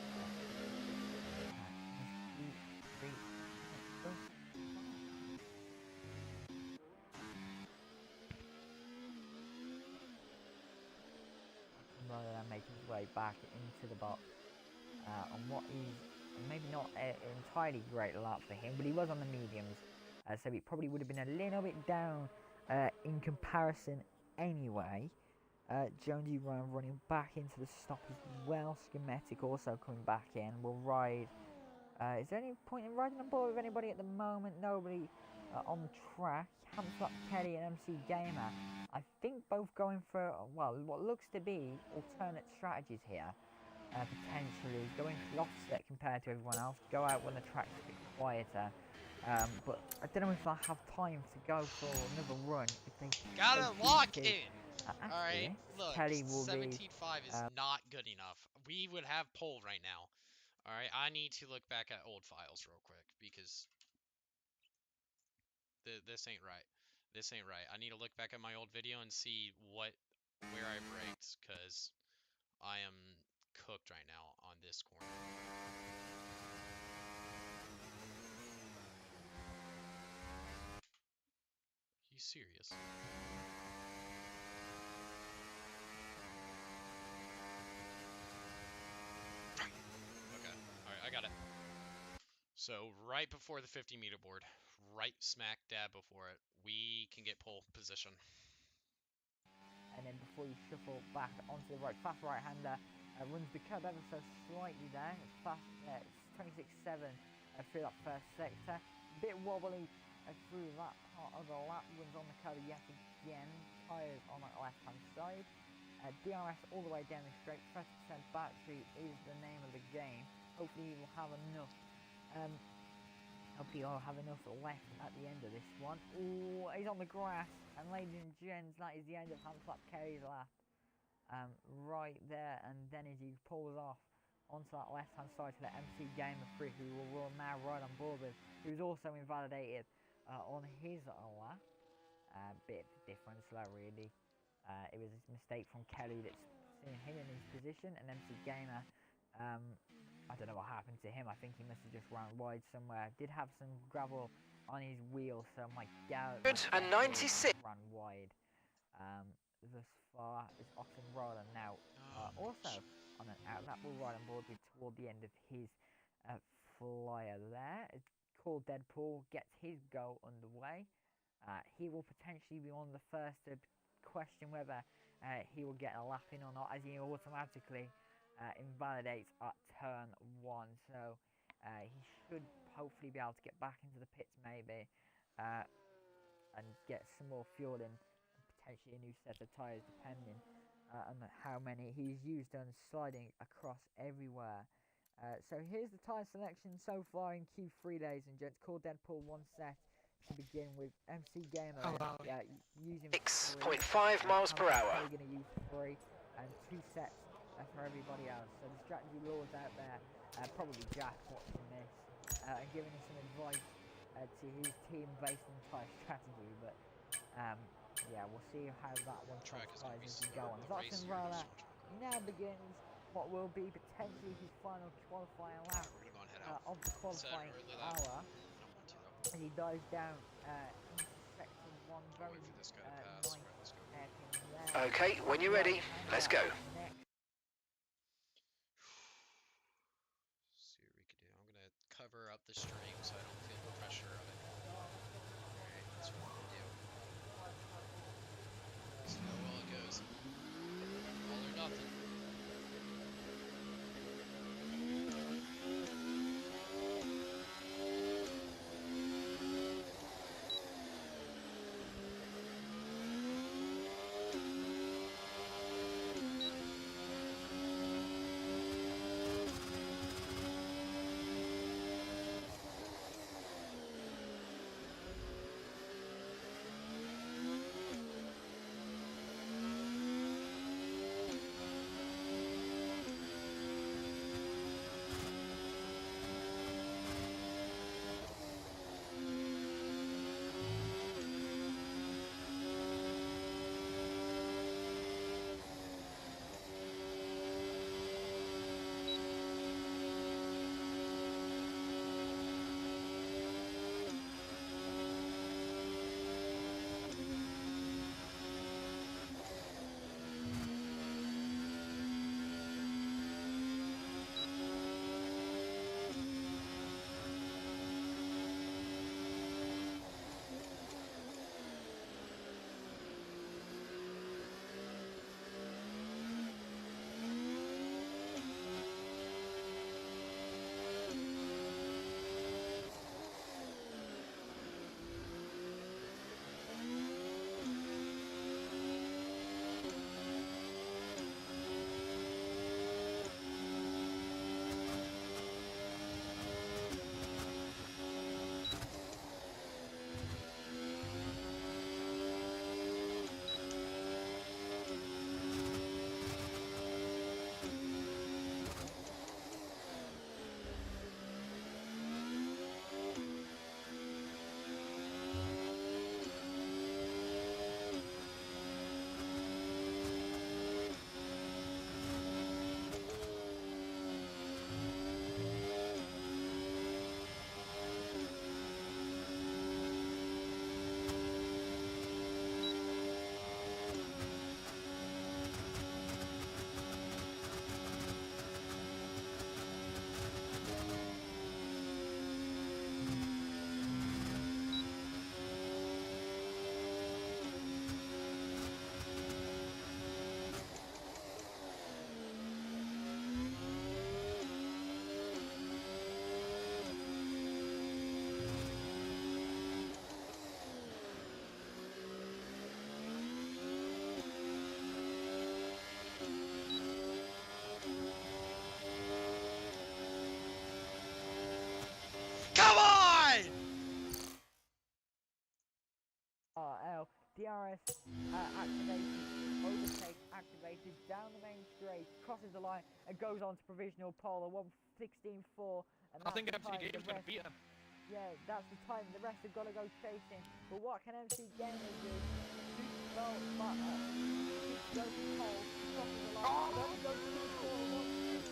Rather than making his way back into the box on what is maybe not an entirely great lap for him, but he was on the mediums, so it probably would have been a little bit down in comparison anyway. Jonesy Ryan running back into the stop as well. Schematic also coming back in. Will ride. Is there any point in riding on board with anybody at the moment? Nobody on the track. Hamslap Kelly and MC Gamer, I think both going for, well, what looks to be alternate strategies here. Potentially going to the offset compared to everyone else. Go out when the track's a bit quieter. But I don't know if I'll have time to go for another run. If they Gotta lock in! Alright, look, Kelly will 17.5 is not good enough. We would have pole right now. Alright, I need to look back at old files real quick, because this ain't right. This ain't right. I need to look back at my old video and see where I braked, because I am cooked right now on this corner. Are you serious? Okay, alright, I got it. So right before the 50-meter board, right smack dab before it, we can get pole position. And then before you shuffle back onto the right, fast right-hander runs the curb ever so slightly there. It's fast, it's 26.7 through that first sector. A bit wobbly through that part of the lap, runs on the curb yet again. Tyres on that left-hand side. DRS all the way down the straight. 30% battery is the name of the game. Hopefully you'll have enough. Hopefully I'll have enough left at the end of this one. Ooh, he's on the grass. And ladies and gents, that is the end of Hamslap Kerry's lap. Right there, and then as he pulls off onto that left-hand side to the MC Gamer 3, who will now ride on board with, who's also invalidated on his lap. Bit of a difference there, really. It was a mistake from Kelly that's seen him in his position, and MC Gamer, I don't know what happened to him. I think he must have just run wide somewhere. Did have some gravel on his wheel, so my doubt. Good, and 96. Ran wide. Thus far, is Oxen Roller now also on an out. That will ride on board with toward the end of his flyer there. It's called Deadpool, gets his goal underway. He will potentially be one of the first to question whether he will get a lap in or not, as he automatically invalidates at turn 1, so he should hopefully be able to get back into the pits maybe and get some more fuel in, and potentially a new set of tyres depending on how many he's used on sliding across everywhere. So here's the tyre selection so far in Q3, ladies and gents. Called Deadpool 1 set to begin with. MC Gamer using 6.5 miles per hour. We're going to use 3 and 2 sets for everybody else. So the strategy lords out there, probably Jack watching this and giving us some advice to his team based on tyre strategy. But yeah, we'll see how that one transpires as we go on. Oxen Roller now begins what will be potentially his final qualifying lap of the qualifying hour. And he dives down into sector 1 very nice hairpin there. Okay, when you're ready, let's go. See what we can do. I'm gonna cover up the stream so I don't feel the pressure of it. Alright, that's what I'm gonna do. See how well it goes. All or nothing. DRS activated, overtake activated, down the main straight, crosses the line and goes on to provisional pole, a 1:16.4, and I that's think the MC time Game's the going to rest, beat him. yeah, that's the time the rest have got to go chasing. But what can MC Gamers do? Well, go to pole, crosses the line, Oh! then goes to P4, 1:16.6,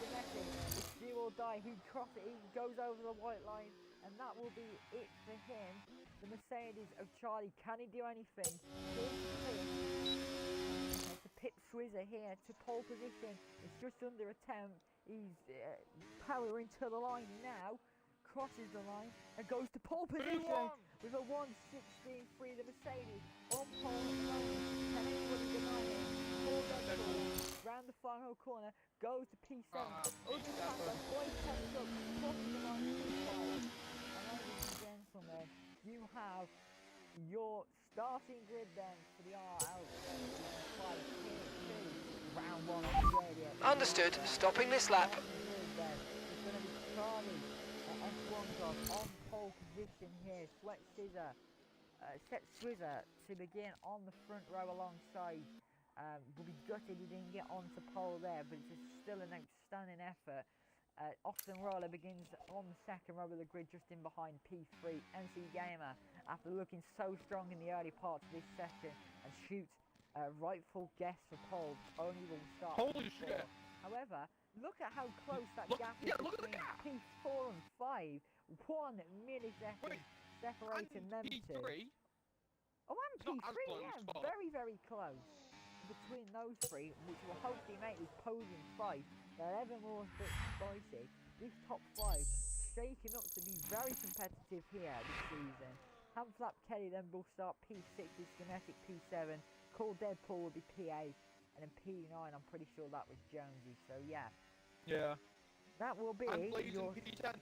Genetic, it's do or die. He goes over the white line, and that will be it for him. The Mercedes of Charlie, can he do anything? It's a pit Swizzer here to pole position. It's just under a tenth. He's powering to the line now, crosses the line and goes to pole position with a 1:16.3. The Mercedes on pole at the moment. Can anybody deny him? Round the final corner, goes to P7. Other tracker, boys tenths up, crosses the line to P5. And ladies and gentlemen, you have your starting grid then for the RRL round 1 Australia. Understood. Stopping this lap. It's going to be Charlie F1 God on pole position here. Set Swizzer to begin on the front row alongside. Will be gutted he didn't get onto pole there, but it's still an outstanding effort. Austin Roller begins on the second row of the grid, just in behind P3. MC Gamer, after looking so strong in the early parts of this session, and shoots rightful guess for pole, only will start Holy P4. shit. However, look at how close that gap is between P4 and 5. 1 millisecond separating them two. P3? Oh, and Not P3, as close, yeah, but- very, very close. Between those three, which will hopefully make this podium fight ever more bit spicy. This top 5 shaking up to be very competitive here this season. Hamflap Kelly then will start P6 with Schematic P7. Call Deadpool will be P8. And then P9, I'm pretty sure that was Jonesy. So yeah. Yeah. That will be And Blaze your... in P10.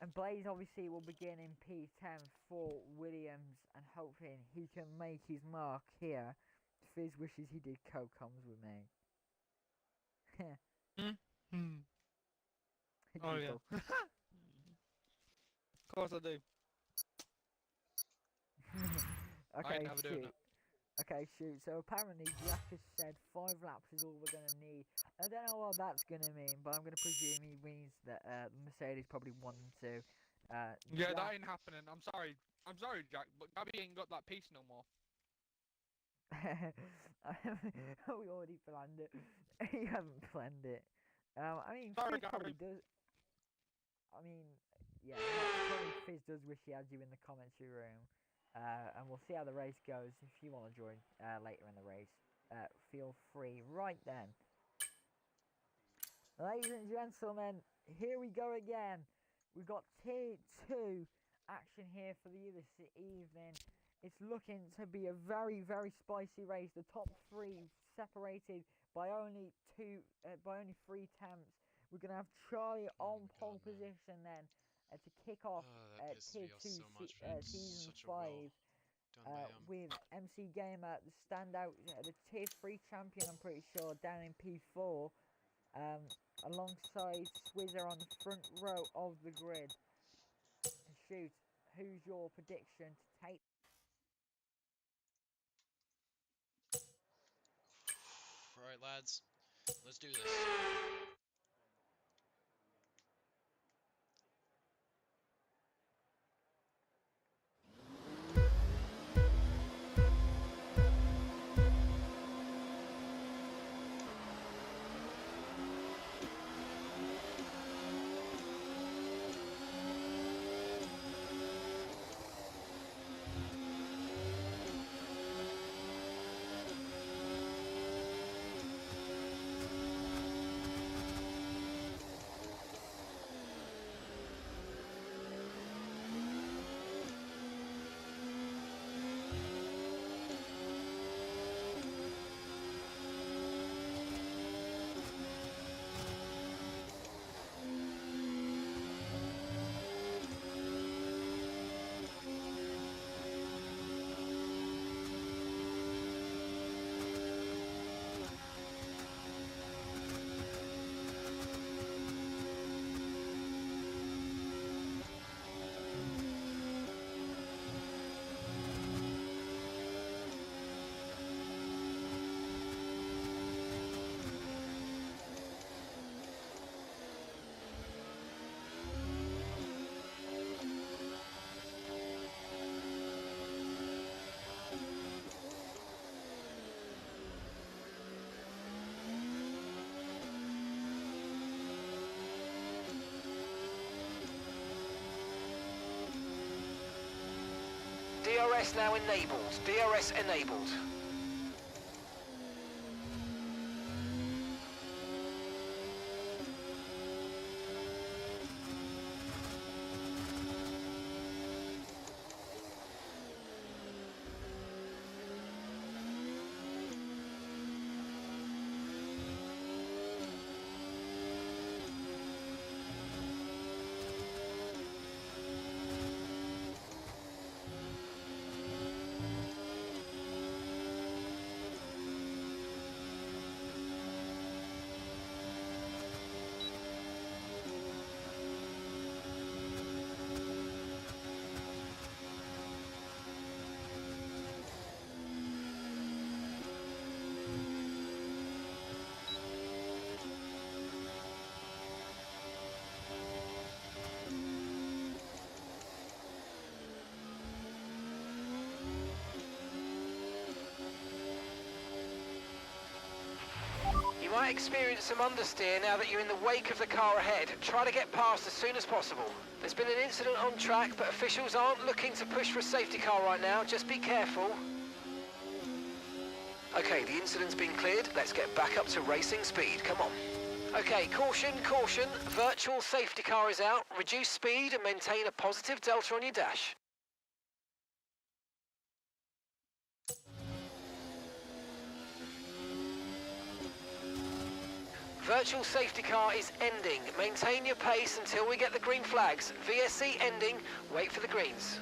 And Blaze obviously will begin in P10 for Williams, and hoping he can make his mark here. Fizz wishes he did co-coms with me. Oh yeah. Of course I do. Okay, never do shoot. that. Okay, shoot. So apparently Jack has said 5 laps is all we're going to need. I don't know what that's going to mean, but I'm going to presume he means that Mercedes probably 1 and 2. Yeah, Jack... that ain't happening. I'm sorry, Jack, but Gabby ain't got that piece no more. We already planned it. You haven't planned it. I mean, Sorry, Fizz probably Gary. does. I mean, yeah, probably Fizz does wish he had you in the commentary room. And we'll see how the race goes. If you want to join later in the race, feel free. Right then, ladies and gentlemen, here we go again. We've got tier 2 action here for you this evening. It's looking to be a very, very spicy race. The top 3 separated by only 3 attempts. We're gonna have Charlie on pole position then to kick off tier 2 season 5 with MC Gamer, the standout, the tier 3 champion. I'm pretty sure down in P4, alongside Swizzer on the front row of the grid. And shoot, who's your prediction to take? Alright, lads. Let's do this. DRS now enabled. DRS enabled. You might experience some understeer now that you're in the wake of the car ahead. Try to get past as soon as possible. There's been an incident on track, but officials aren't looking to push for a safety car right now. Just be careful. Okay, the incident's been cleared. Let's get back up to racing speed. Come on. Okay, caution, caution. Virtual safety car is out. Reduce speed and maintain a positive delta on your dash. Virtual safety car is ending. Maintain your pace until we get the green flags. VSC ending. Wait for the greens.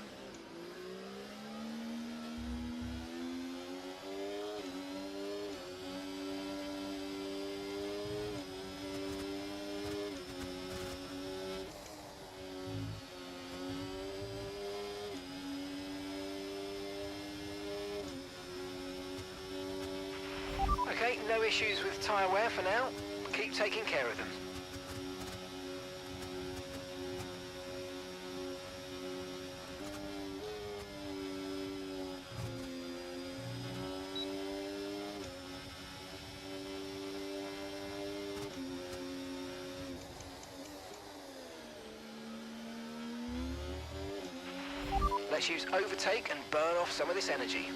Okay, no issues with tyre wear for now. Keep taking care of them. Let's use overtake and burn off some of this energy.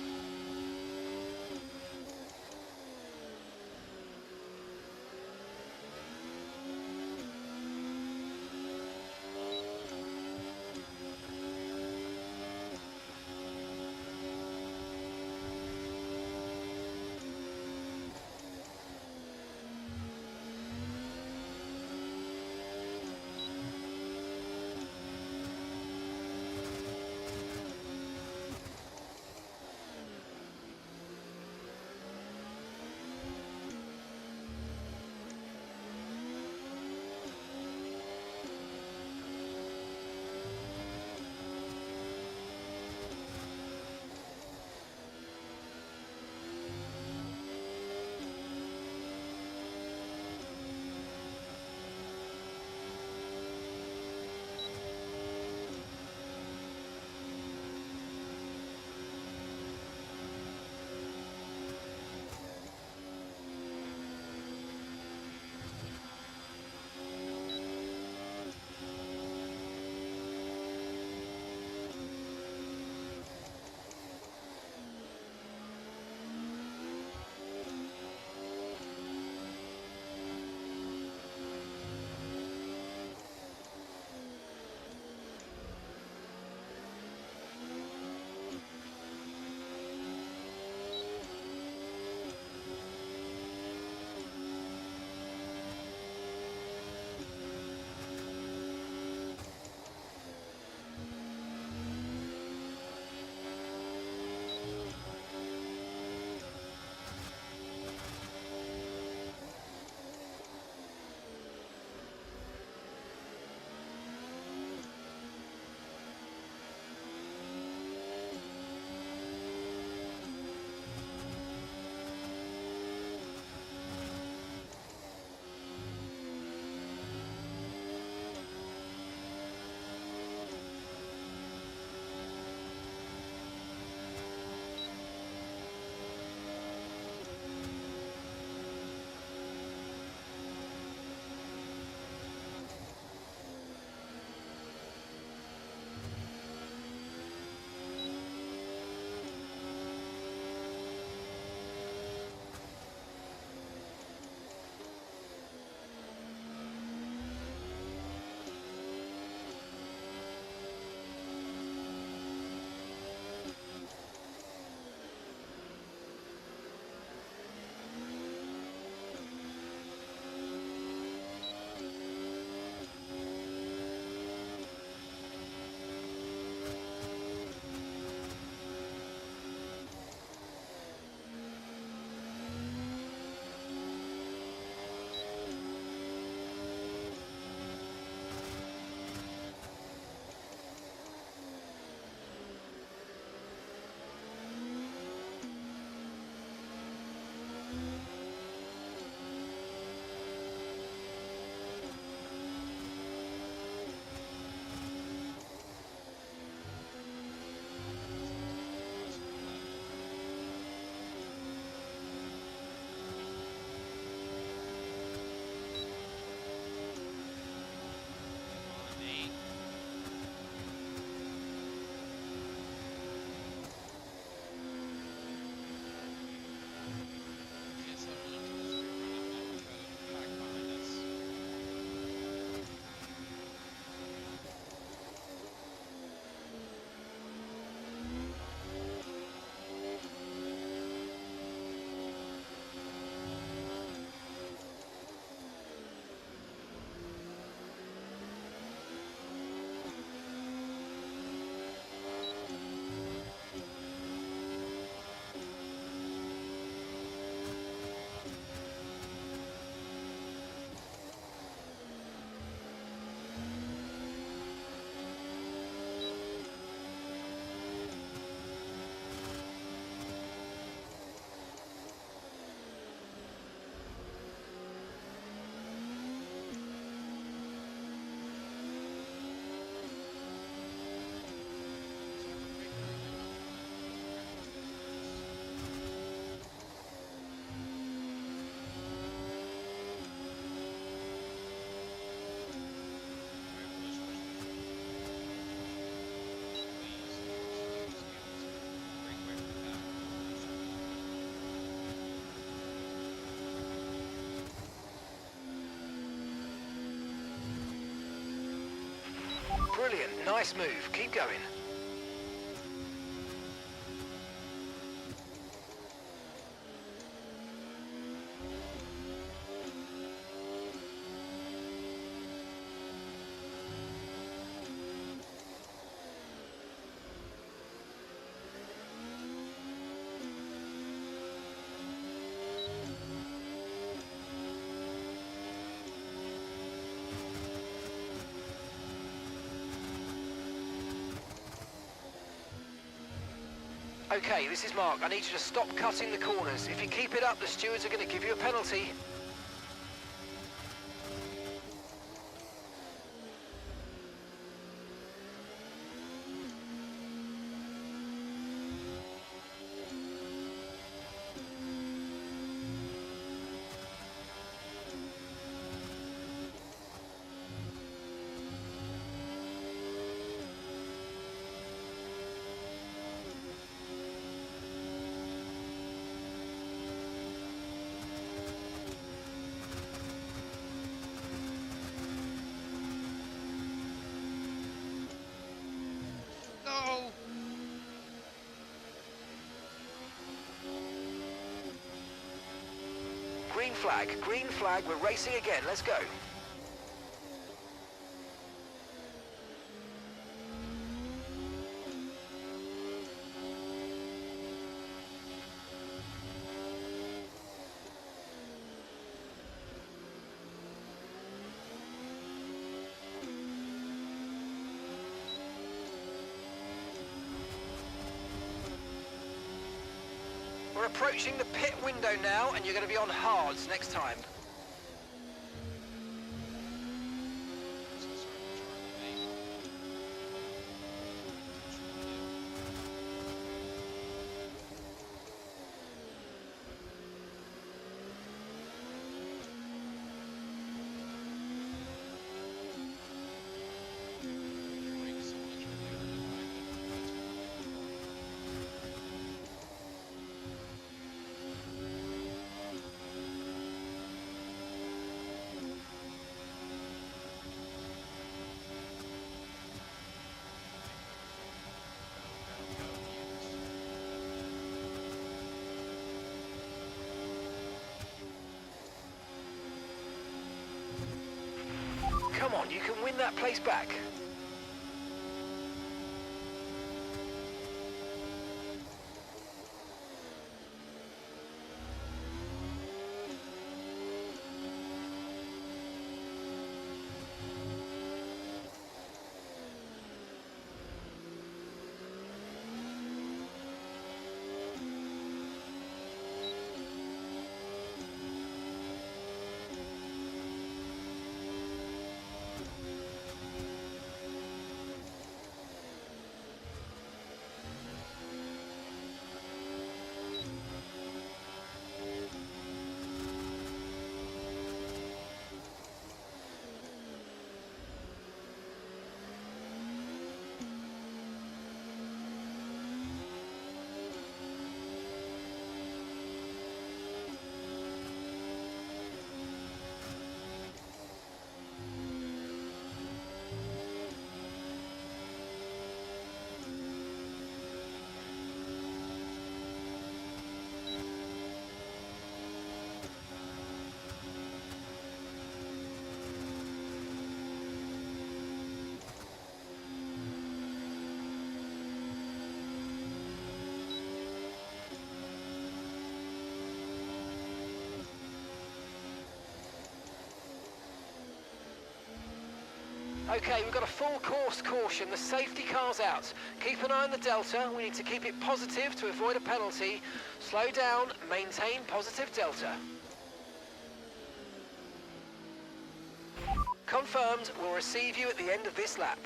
Nice move. Keep going. Okay, this is Mark. I need you to stop cutting the corners. If you keep it up, the stewards are going to give you a penalty. No! Green flag, we're racing again, let's go. We're approaching the pit window now, and you're going to be on hards next time. Come on, you can win that place back. Okay, we've got a full course caution. The safety car's out. Keep an eye on the delta. We need to keep it positive to avoid a penalty. Slow down, maintain positive delta. Confirmed, we'll receive you at the end of this lap.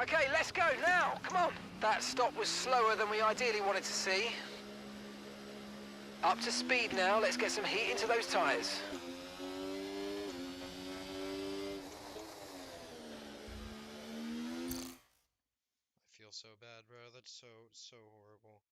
Okay, let's go now, come on. That stop was slower than we ideally wanted to see. Up to speed now, let's get some heat into those tyres. so horrible.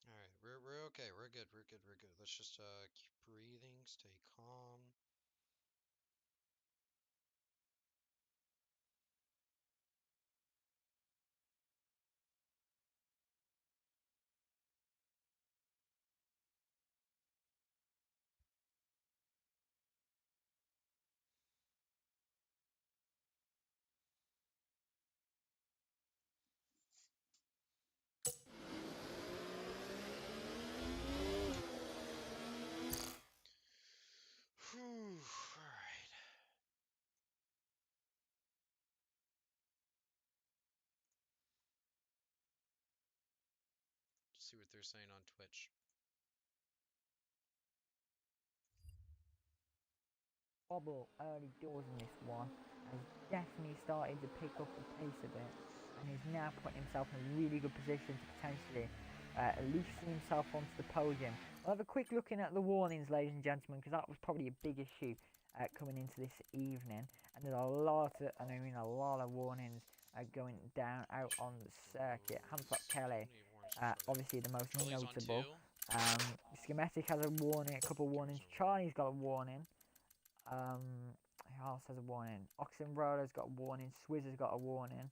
All right, we're okay. We're good. We're good. We're good. Let's just keep breathing, stay calm. Whew. All right. See what they're saying on Twitch. Bobble early doors in this one has definitely started to pick up the pace a bit, and he's now putting himself in a really good position to potentially at least see himself onto the podium. I'll have a quick looking at the warnings, ladies and gentlemen, because that was probably a big issue coming into this evening, and there's a lot of, and I mean a lot of warnings going down out on the circuit. Hamstock Kelly, obviously the most notable. Schematic has a warning, a couple of warnings. Charlie's got a warning. Who else has a warning? Oxen Roller's got a warning. Swizzer's got a warning.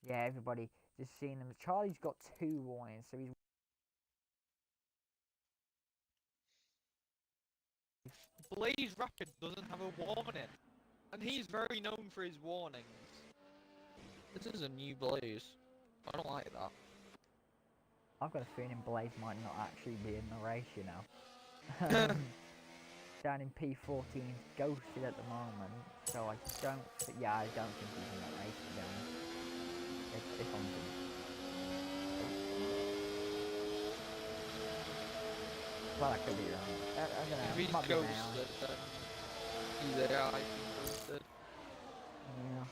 Yeah, everybody just seeing them. Charlie's got 2 warnings, so he's Blaze Rapid doesn't have a warning, and he's very known for his warnings. This is a new Blaze. I don't like that. I've got a feeling Blaze might not actually be in the race, you know. Down in P14, ghosted at the moment, so I don't. Yeah, I don't think he's in that race, to be honest. If I'm being. Well, I could be wrong. I don't know. If he's Might be ghosted, then he's AI being ghosted. Yeah.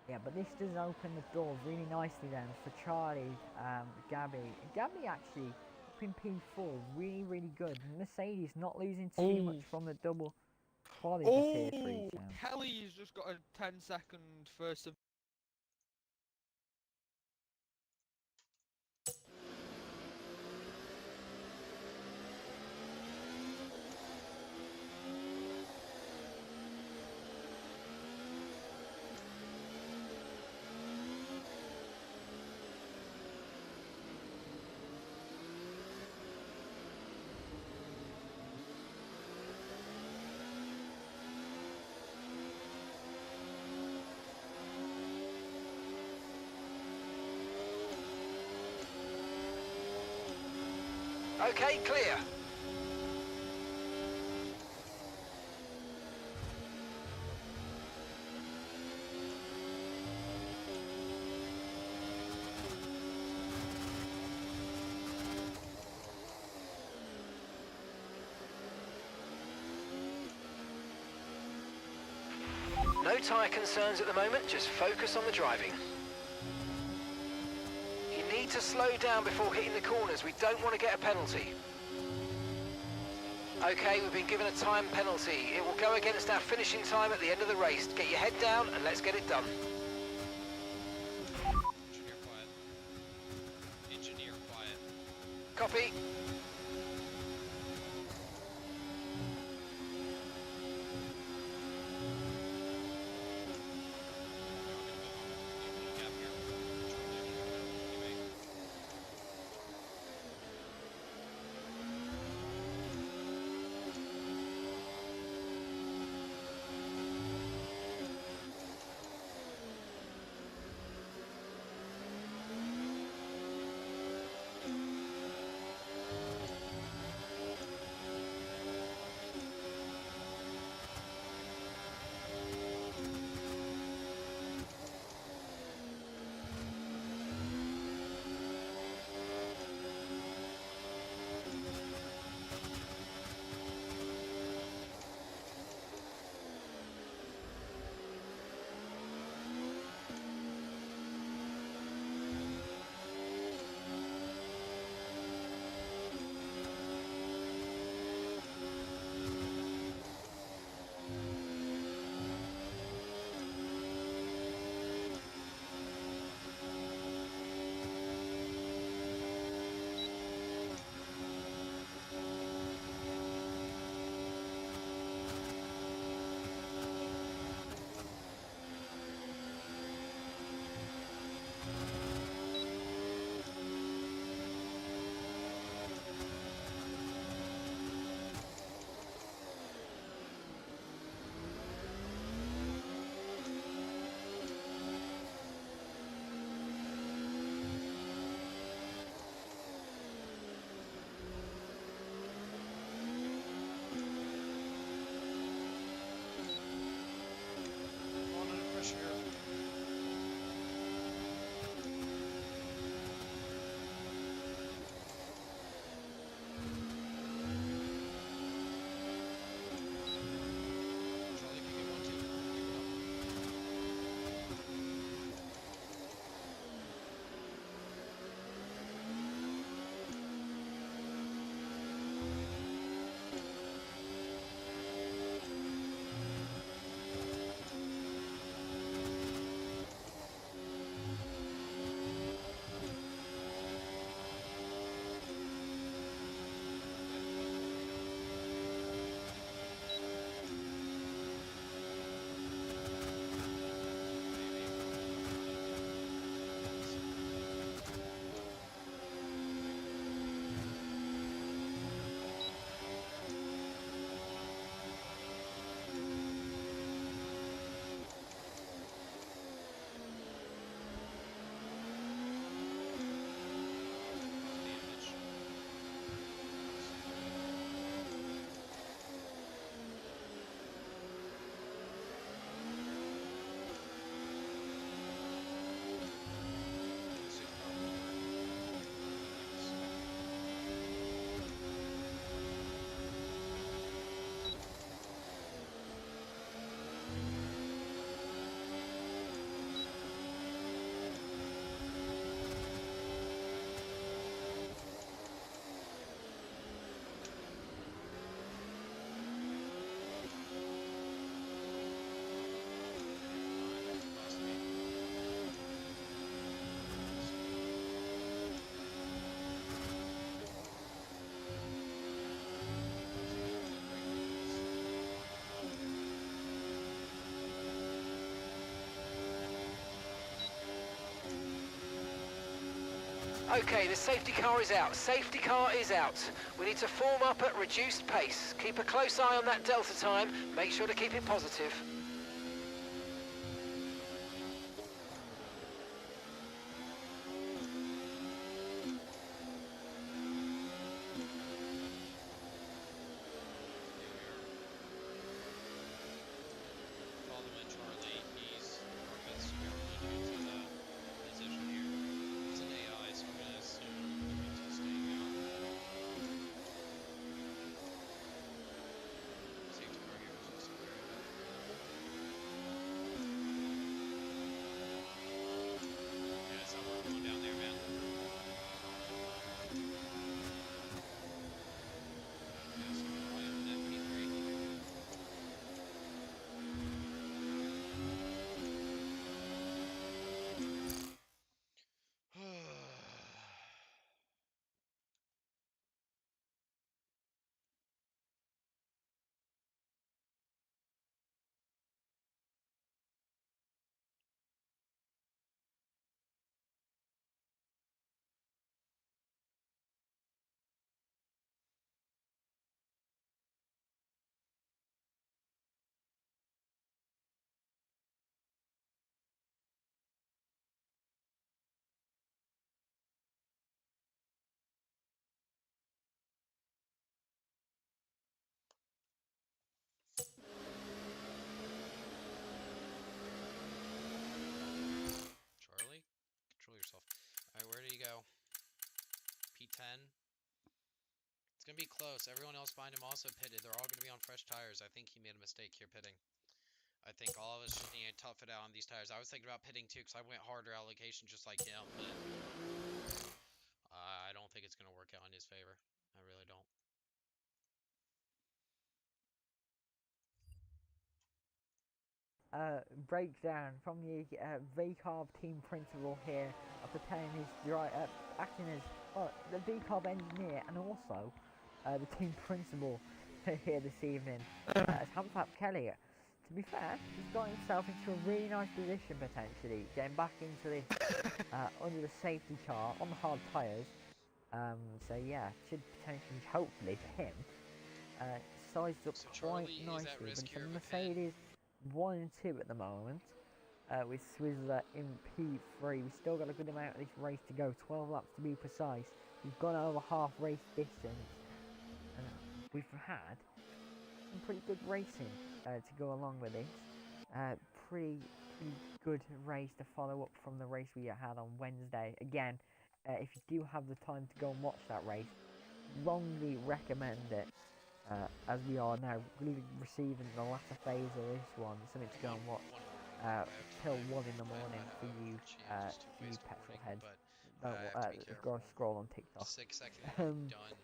Yeah, but this does open the door really nicely then for Charlie, Gabby. Gabby actually, up in P4, really good. Mercedes not losing too much from the double quality for Tier 3 champ. Kelly's just got a 10-second first. Okay, clear. No tyre concerns at the moment, just focus on the driving. You need to slow down before hitting the corners, we don't want to get a penalty. Okay, we've been given a time penalty. It will go against our finishing time at the end of the race. Get your head down and let's get it done. Engineer quiet. Engineer quiet. Copy. Okay, the safety car is out. Safety car is out. We need to form up at reduced pace. Keep a close eye on that delta time. Make sure to keep it positive. Follow them in, Charlie. He's our best security into the position here. He's an AI, so I'm gonna assume that means he's staying out. Safety car here is also clear ahead. Yeah, that's how we're going down there, man. Okay, so I am at P3. Charlie, control yourself. Alright, where do you go? P10. It's gonna be close. Everyone else behind him also pitted. They're all gonna be on fresh tires. I think he made a mistake here pitting. I think all of us just need to tough it out on these tires. I was thinking about pitting too because I went harder allocation just like him, but I don't think it's gonna work out in his favor. I really don't. Breakdown from the VCARB team principal here after telling his acting as the VCARB engineer and also the team principal here this evening as Hamfap Kelly. To be fair, he's got himself into a really nice position potentially, getting back into this under the safety car on the hard tyres. So yeah, should potentially, hopefully for him, sized up So quite Charlie nicely. is at risk But here it's of a a pin. Mercedes 1 and 2 at the moment, with Swizzler in P3. We've still got a good amount of this race to go, 12 laps to be precise. We've gone over half race distance, and we've had some pretty good racing to go along with this. Pretty good race to follow up from the race we had on Wednesday. Again, if you do have the time to go and watch that race, wrongly recommend it. As we are now really receiving the latter phase of this one, something to go and watch till 1 in the morning for you petrol heads. But Don't I have to be careful. scroll on TikTok. 6 seconds and I'm done.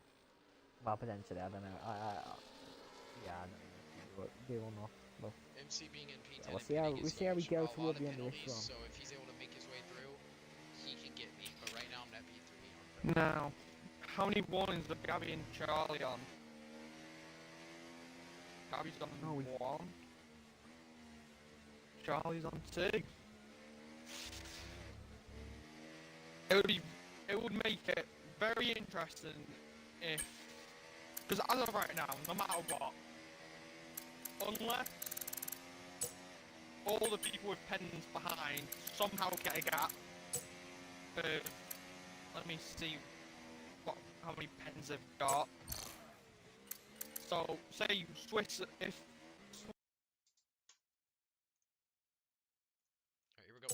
Well, potentially, I don't know. Yeah, I don't know if you do or not. But MC being in P10 we'll and see how pitting is we huge. go A toward lot of the end of this penalties, one. so if he's able to make his way through, he can get me. But right now I'm at P3 on pit. Now, how many warnings are Gabby and Charlie on? Gabby's on 1. Charlie's on 2. It would make it very interesting if, because as of right now, no matter what, unless all the people with pens behind somehow get a gap, let me see how many pens they've got. So, say Swiss, if Alright, here we go.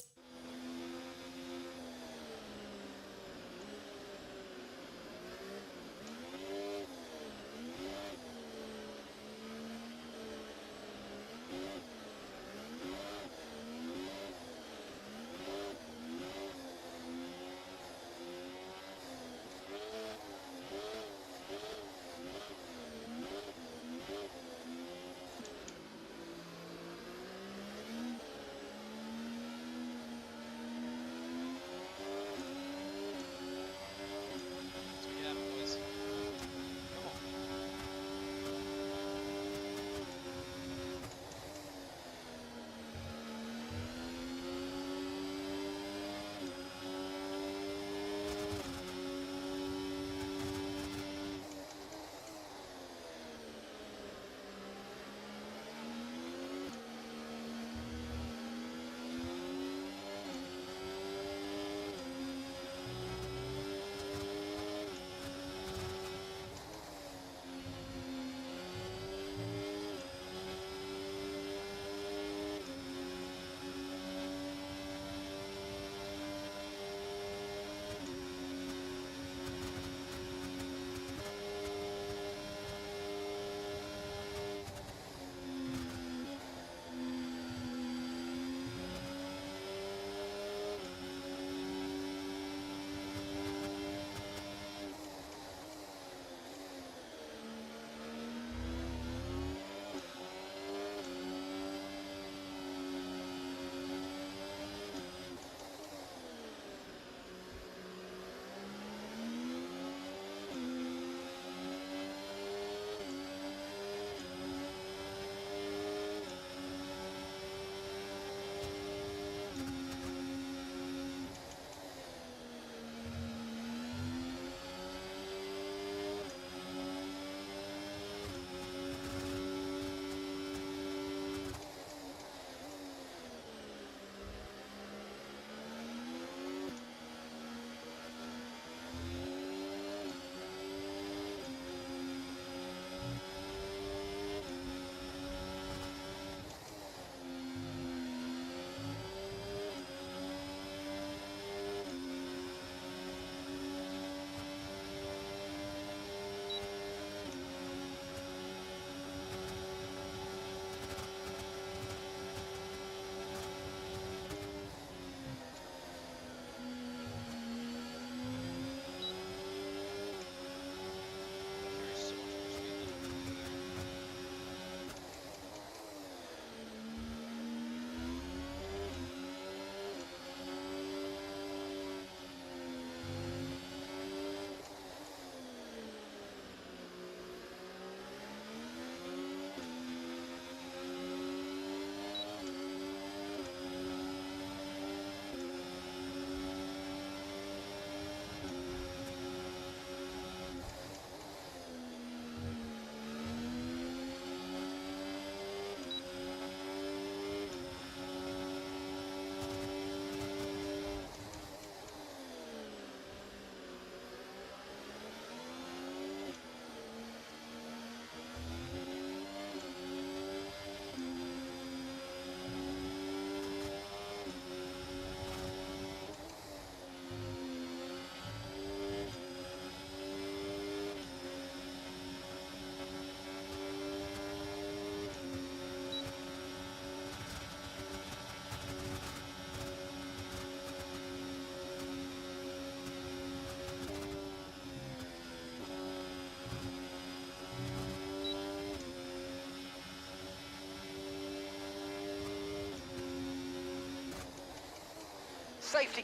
Safety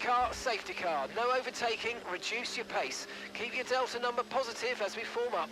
car, no overtaking, reduce your pace. Keep your delta number positive as we form up.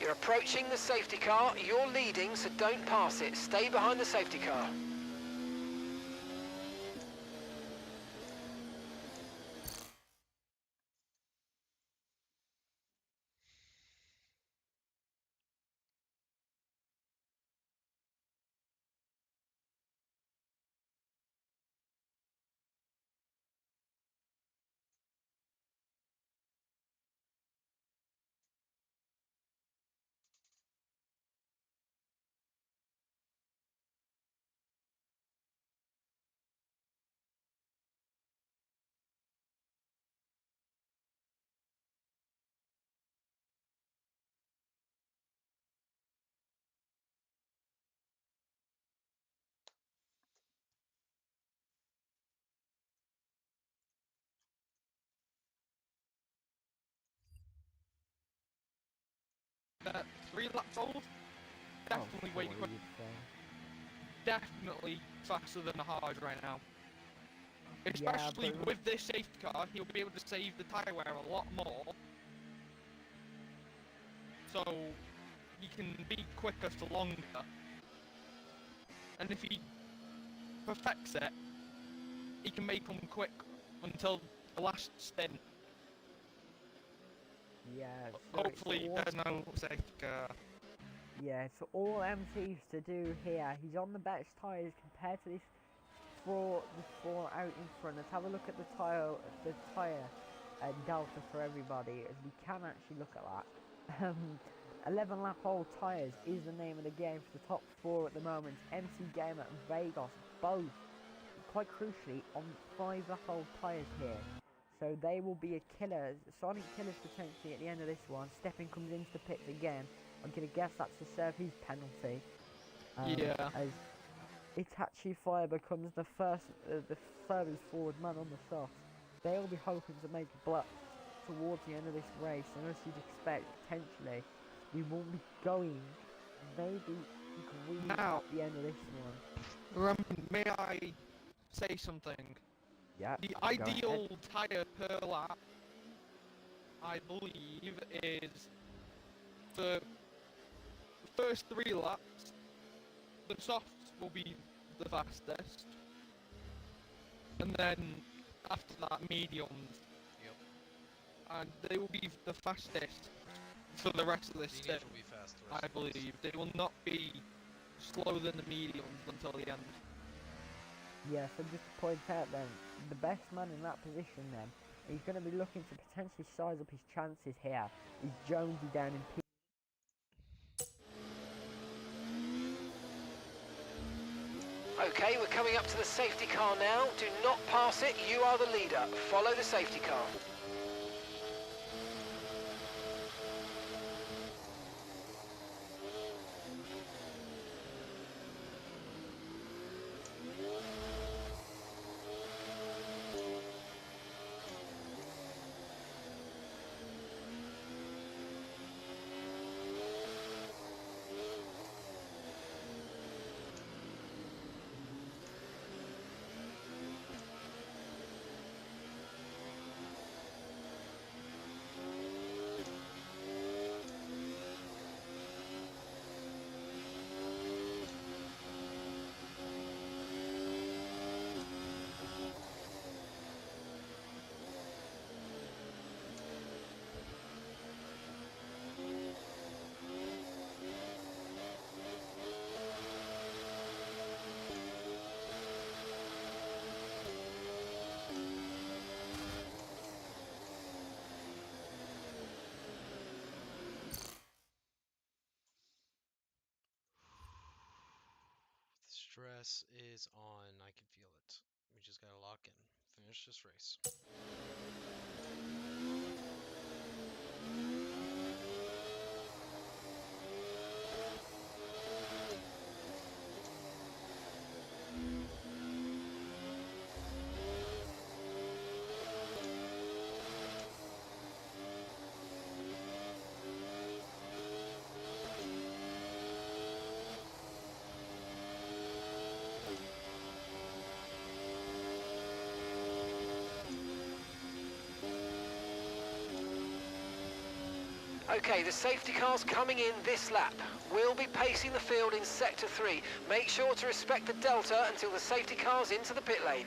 You're approaching the safety car. You're leading, so don't pass it. Stay behind the safety car. Uh, 3 laps old. Definitely way surely quick. you'd say. Definitely faster than the hard right now. Yeah, Especially but with this safety car, he'll be able to save the tyre wear a lot more. So he can be quicker for longer. And if he perfects it, he can make them quick until the last stint. yeah, so Hopefully there's no safety car. yeah, so all MC's to do here, he's on the best tyres compared to this four out in front. Let's have a look at the tyre delta for everybody, as we can actually look at that. 11 lap old tyres is the name of the game for the top 4 at the moment. MC Gamer and Vegas both, quite crucially, on 5 lap old tyres here. So they will be a killer, Sonic killers potentially at the end of this one. Stepping comes into the pits again. I'm going to guess that's to serve his penalty. Yeah. As Itachi Fire becomes the furthest forward man on the soft. They'll be hoping to make a block towards the end of this race, and as you'd expect, potentially, we won't be going maybe green Now, at the end of this one. may I say something? Yeah, The go ideal ahead. tyre per lap, I believe, is the first 3 laps, the softs will be the fastest, and then after that, mediums. Yep. And they will be the fastest for the rest of this stint, Mediums will be fast. The I rest of this. believe. They will not be slower than the mediums until the end. Yeah, so just to point out then, the best man in that position then, he's going to be looking to potentially size up his chances here, is Jonesy down in P. Okay, we're coming up to the safety car now. Do not pass it, you are the leader. Follow the safety car. The stress is on. I can feel it. We just gotta lock in. Finish this race. Okay, the safety car's coming in this lap. We'll be pacing the field in sector 3. Make sure to respect the delta until the safety car's into the pit lane.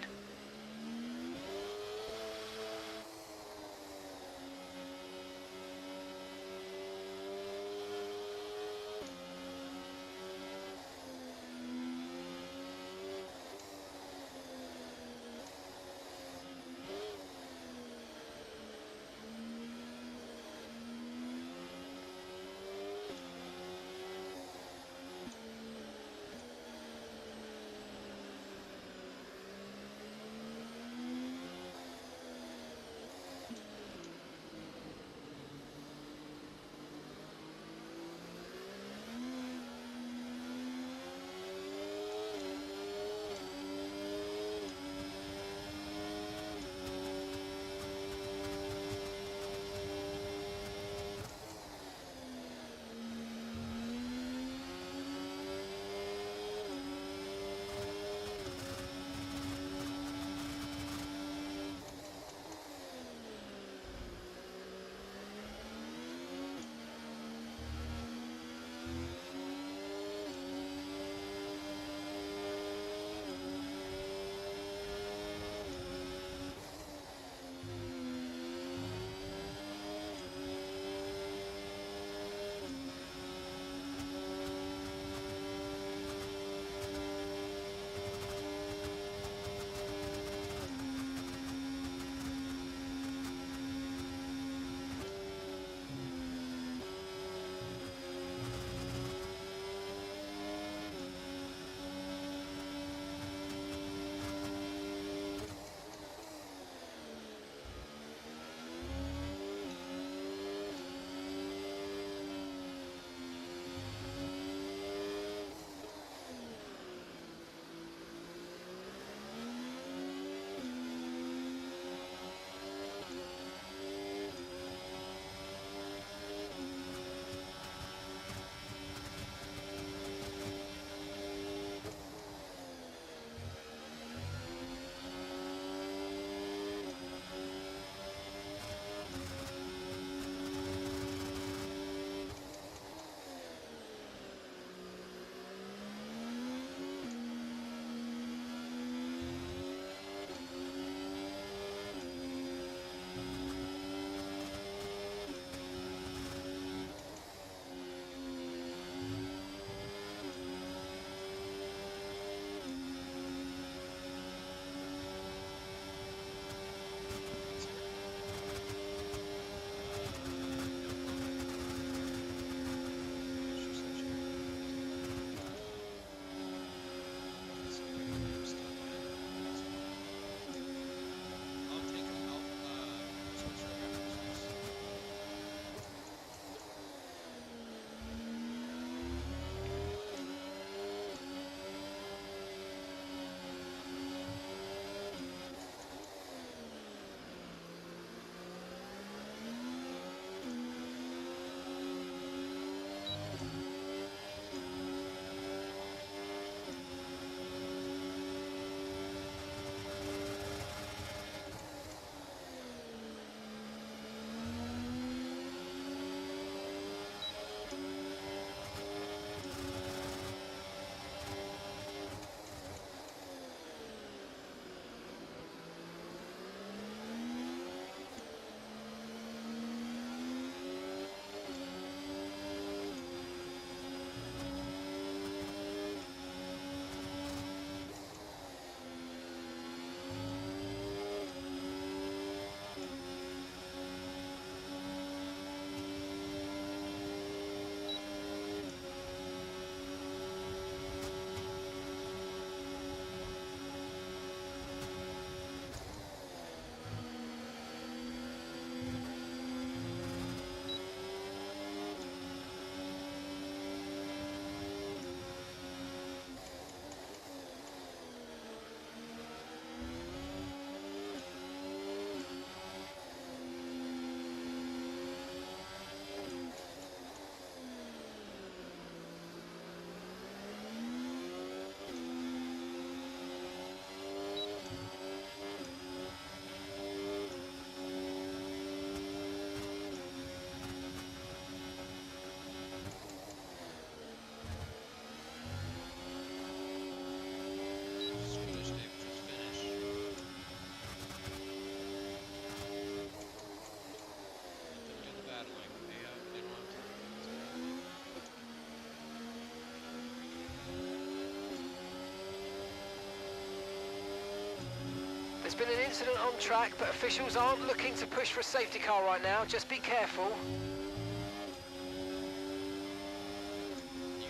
been an incident on track, but officials aren't looking to push for a safety car right now. Just be careful. You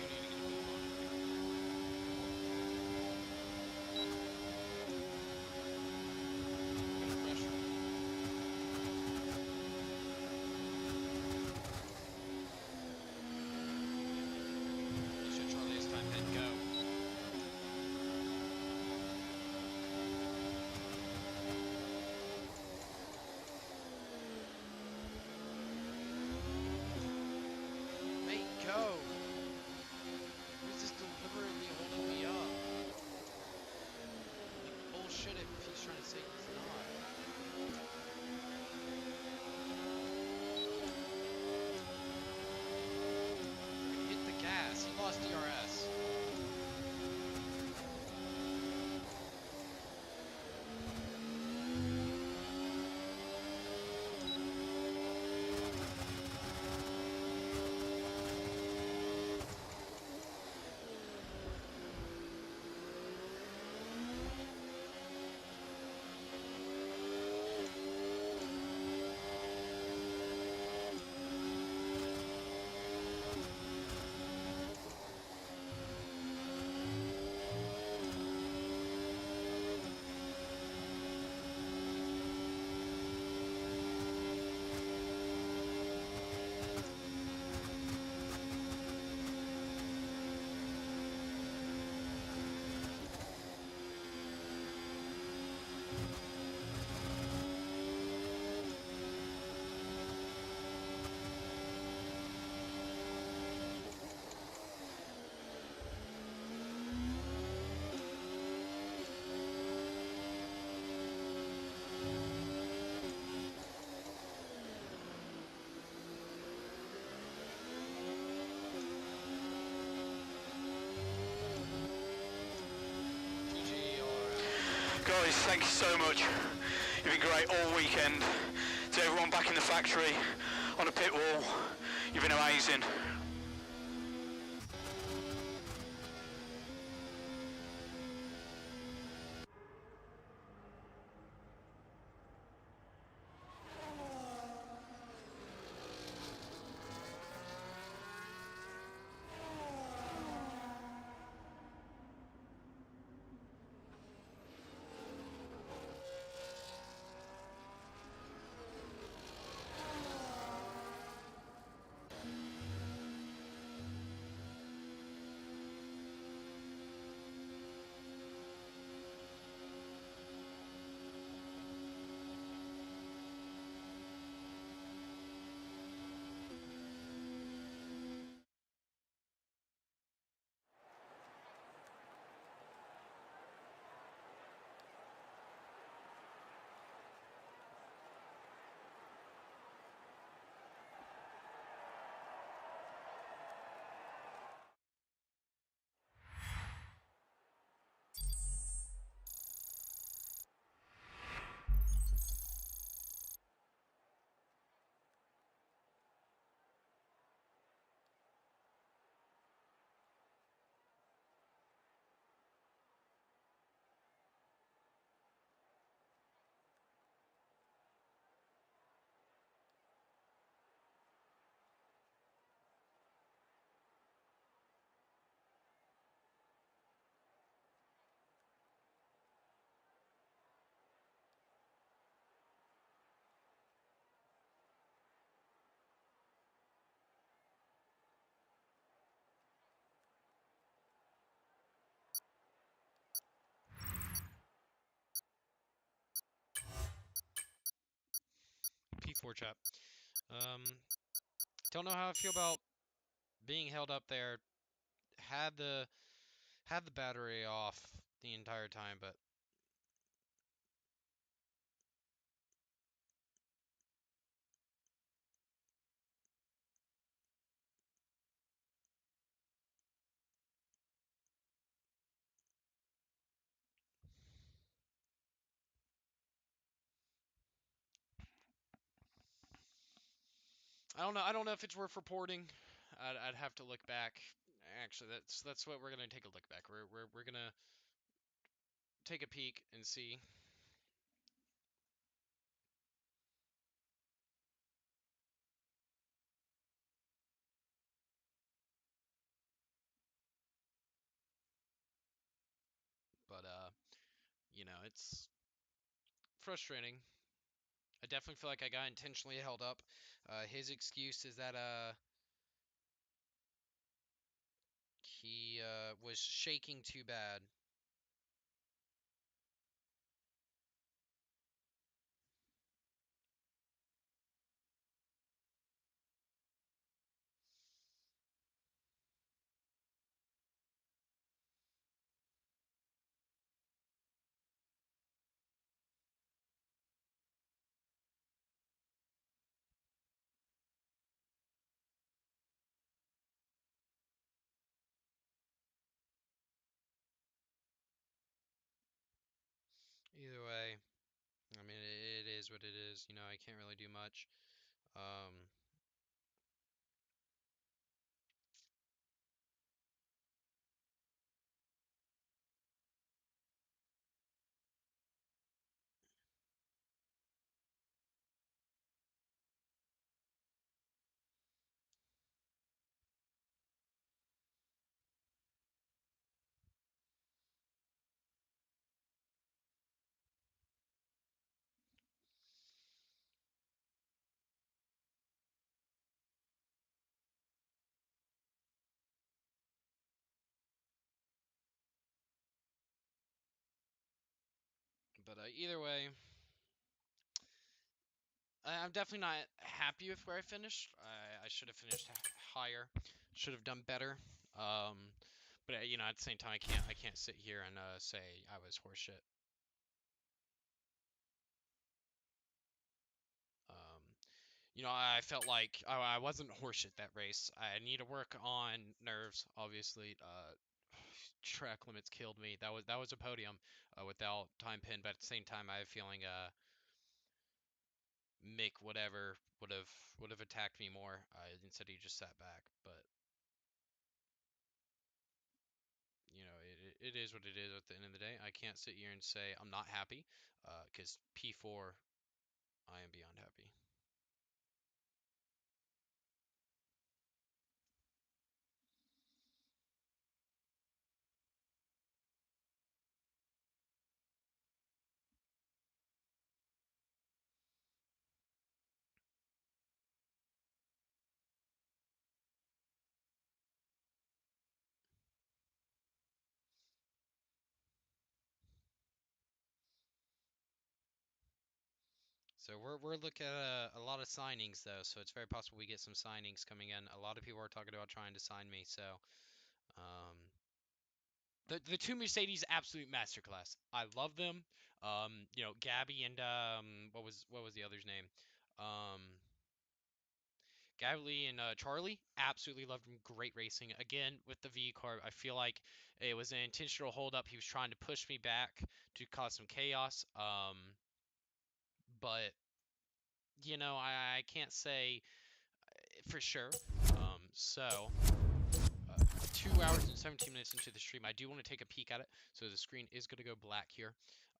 need to get a move on it. Put pressure. You should Charlie this time. Hit go. Mate, go! Who's this deliberately holding me up? Like, bullshit if he's trying to say he's not. Freaking hit the gas. He lost DRS. GG, all around. Guys, thank you so much. You've been great all weekend. To everyone back in the factory, on the pit wall, you've been amazing. P4 chat. Um, don't know how I feel about being held up there. Had the battery off the entire time, but I don't know. I don't know if it's worth reporting. I'd have to look back. Actually, that's what we're gonna take a look back. We're gonna take a peek and see. it's frustrating. I definitely feel like I got intentionally held up. His excuse is that he was shaking too bad. Either way, I mean, it is what it is. I can't really do much. Um, but either way, I'm definitely not happy with where I finished. I should have finished higher. Should have done better. Um, but at the same time, I can't sit here and say I was horseshit. Um, I felt like I wasn't horseshit that race. I need to work on nerves, obviously. Track limits killed me. That was a podium without time pin, but at the same time, I have a feeling Mick whatever would have attacked me more. Instead he just sat back. But it is what it is. At the end of the day, I can't sit here and say I'm not happy, because P4, I am beyond happy. So we're looking at a lot of signings though, so it's very possible we get some signings coming in. A lot of people are talking about trying to sign me, so um, the two Mercedes absolute masterclass. I love them. Gabby and what was the other's name? Um, Gabby and Charlie absolutely loved them. Great racing. Again with the V car, I feel like it was an intentional hold up. He was trying to push me back to cause some chaos. But I can't say for sure. So, 2 hours and 17 minutes into the stream, I do want to take a peek at it. So the screen is going to go black here.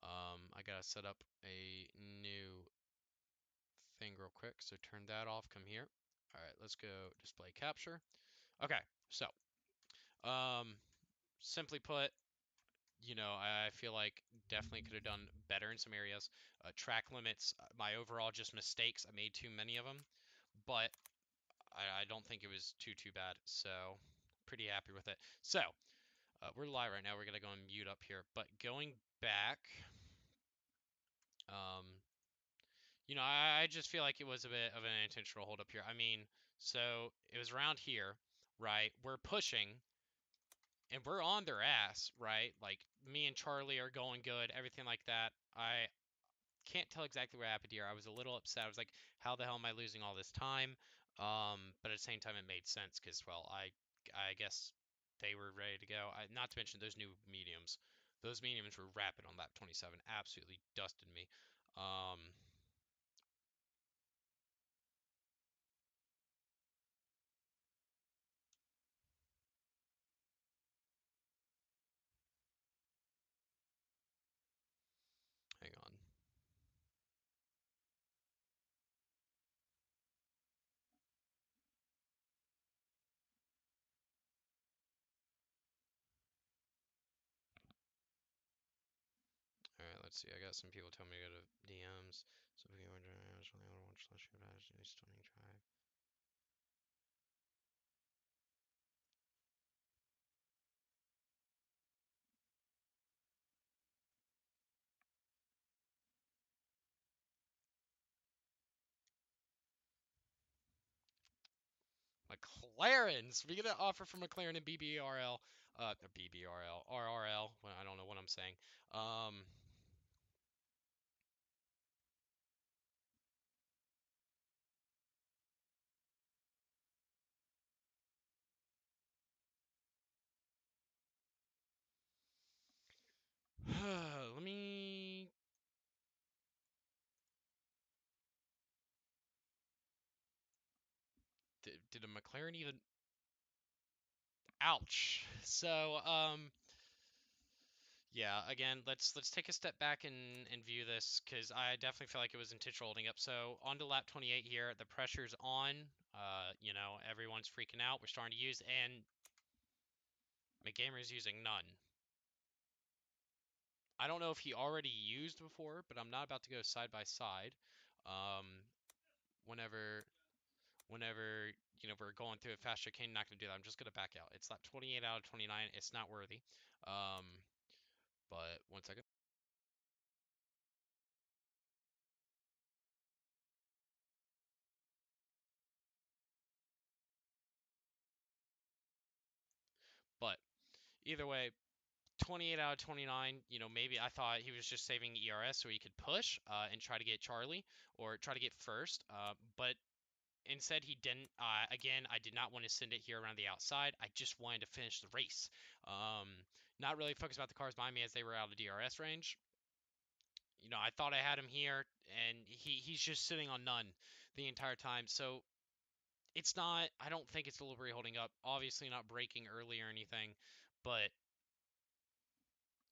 I gotta set up a new thing real quick. So turn that off. Come here. All right, let's go display capture. Okay, so um, simply put, I feel like definitely could have done better in some areas. Track limits, my overall just mistakes. I made too many of them, but I don't think it was too bad. So pretty happy with it. So we're live right now. We're gonna go and mute up here. But going back, um, I just feel like it was a bit of an intentional hold up here. I mean, so it was around here, right? We're pushing and we're on their ass, right? Like me and Charlie are going good, everything like that. I can't tell exactly what happened here. I was a little upset. I was like, how the hell am I losing all this time? But at the same time, it made sense because, well, I guess they were ready to go. Not to mention those new mediums. Those mediums were rapid on lap 27. Absolutely dusted me. Um, hang on. All right, let's see. I got some people telling me to go to DMs. So if you want to watch less your guys, do stunning drive. McLaren. Speaking of offer from McLaren and BBRL, BBRL, RRL. Well, I don't know what I'm saying. Um, let me. Did a McLaren even? Ouch. So, yeah, again, let's take a step back and view this because I definitely feel like it was intentional holding up. So on to lap 28 here, the pressure's on. You know, everyone's freaking out. We're starting to use, and McGamer's using none. I don't know if he already used before, but I'm not about to go side by side. Um, whenever whenever we're going through a fast chicane, not gonna do that. I'm just gonna back out. It's lap 28 out of 29. It's not worthy. Um, but one second. But either way, 28 out of 29, maybe I thought he was just saving ERS so he could push and try to get Charlie or try to get first. But instead, he didn't. Again, I did not want to send it here around the outside. I just wanted to finish the race. Not really focused about the cars behind me as they were out of DRS range. I thought I had him here, and he's just sitting on none the entire time. So it's not. I don't think it's deliberately holding up. Obviously, not braking early or anything, but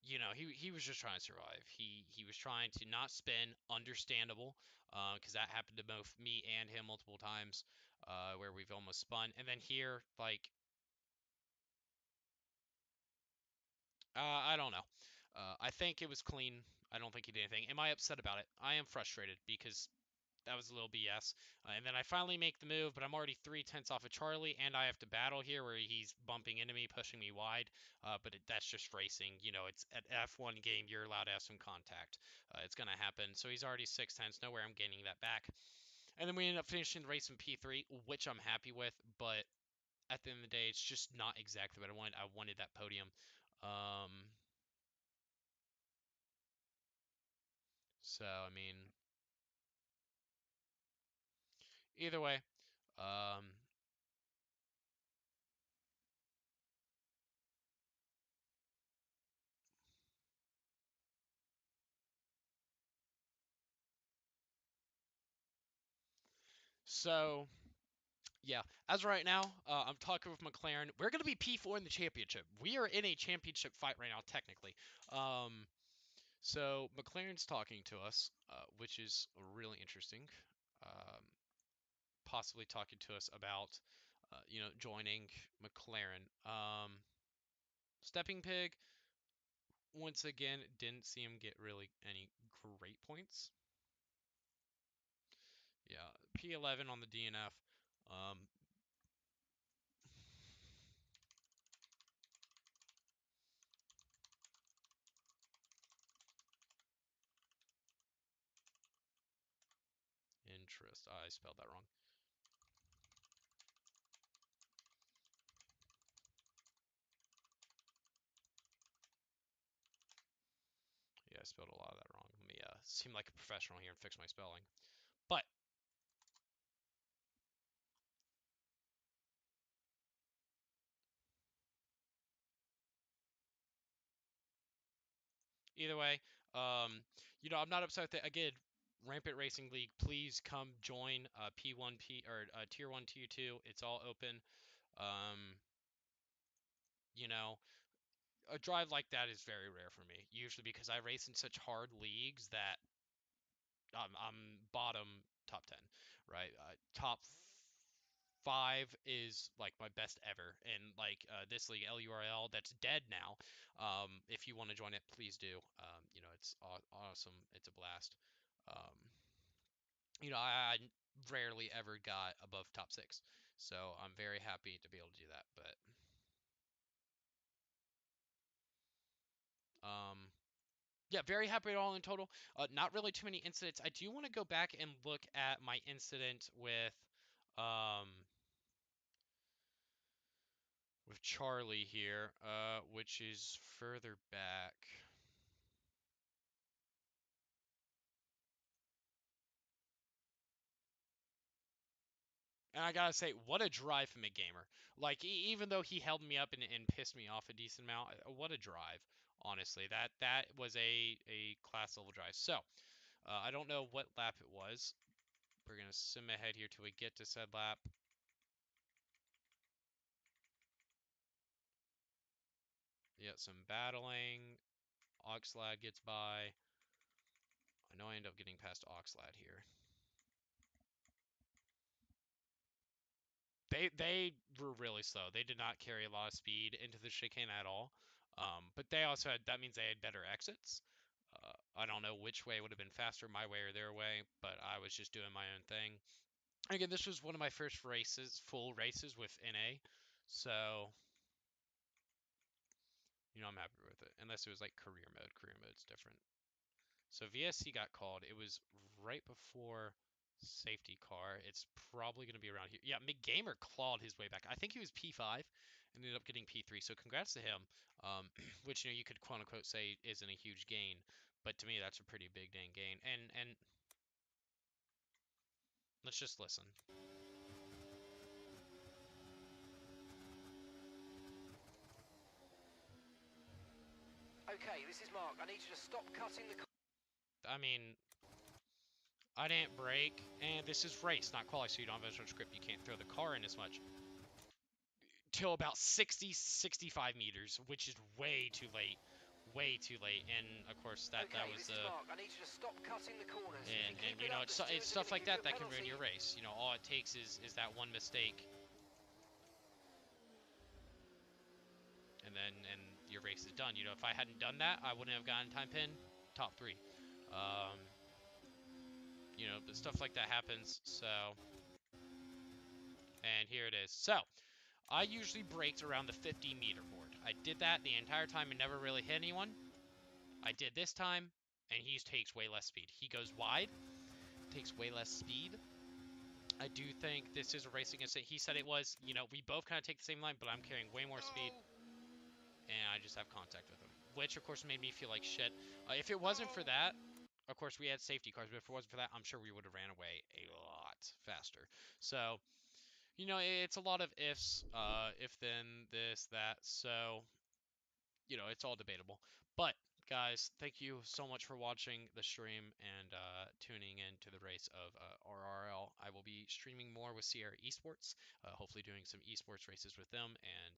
he was just trying to survive. He was trying to not spin, understandable, because that happened to both me and him multiple times, where we've almost spun. And then here, like, I don't know. I think it was clean. I don't think he did anything. Am I upset about it? I am frustrated because that was a little BS. And then I finally make the move, but I'm already 3/10 off of Charlie, and I have to battle here where he's bumping into me, pushing me wide. But that's just racing. It's an F1 game. You're allowed to have some contact. It's going to happen. So he's already 6/10. Nowhere I'm gaining that back. And then we end up finishing the race in P3, which I'm happy with. But at the end of the day, it's just not exactly what I wanted. I wanted that podium. Um, I mean, either way. Um, so Yeah, as of right now, I'm talking with McLaren. We're going to be P4 in the championship. We are in a championship fight right now, technically. Um, so McLaren's talking to us, which is really interesting. Um, possibly talking to us about, joining McLaren. Stepping Pig, once again, didn't see him get really any great points. Yeah, P11 on the DNF. Um, I spelled that wrong. Yeah, I spelled a lot of that wrong. Let me seem like a professional here and fix my spelling. But either way, I'm not upset with it. Again, Rampant Racing League, please come join P1P or Tier 1, Tier 2. It's all open. Um, you know, a drive like that is very rare for me, usually because I race in such hard leagues that I'm bottom top 10, right? Top 5 is like my best ever. And like this league, LURL, that's dead now. If you want to join it, please do. It's awesome. It's a blast. Um, I rarely ever got above top 6. So I'm very happy to be able to do that. But yeah, very happy at all in total. Not really too many incidents. I do want to go back and look at my incident um with Charlie here, which is further back. And I gotta say, what a drive from a gamer. Like, even though he held me up and pissed me off a decent amount, what a drive. Honestly, that was a class level drive. So, I don't know what lap it was. We're gonna sim ahead here till we get to said lap. Yeah, some battling. Oxlad gets by. I know I end up getting past Oxlad here. They were really slow. They did not carry a lot of speed into the chicane at all. But they also that means they had better exits. I don't know which way would have been faster, my way or their way, but I was just doing my own thing. Again, this was one of my first full races with NA, so I'm happy with it. Unless it was like career mode. Career mode's different. So VSC got called. It was right before safety car. It's probably going to be around here. Yeah, McGamer clawed his way back. I think he was P5 and ended up getting P3. So congrats to him, which you could quote unquote say isn't a huge gain, but to me that's a pretty big dang gain. And let's just listen. Okay, this is Mark. I need you to stop cutting the... I mean, I didn't brake, and this is race, not quali, so you don't have as much grip. You can't throw the car in as much. Till about 60, 65 meters, which is way too late. Way too late. And of course that was this is Mark. I need you to stop cutting the corners. and it's stuff like that that can ruin your race. All it takes is that one mistake. And then your race is done. If I hadn't done that, I wouldn't have gotten time pin top 3. But stuff like that happens. So, and here it is. So, I usually braked around the 50-meter board. I did that the entire time and never really hit anyone. I did this time, and he takes way less speed. He goes wide, takes way less speed. I do think this is a racing incident. He said it was, we both kind of take the same line, but I'm carrying way more speed, and I just have contact with him, which, of course, made me feel like shit. If it wasn't for that, of course, we had safety cars, but if it wasn't for that, I'm sure we would have ran away a lot faster. So, it's a lot of ifs, if then, this, that. So, it's all debatable. But, guys, thank you so much for watching the stream and tuning in to the race of RRL. I will be streaming more with Sierra Esports, hopefully doing some esports races with them, and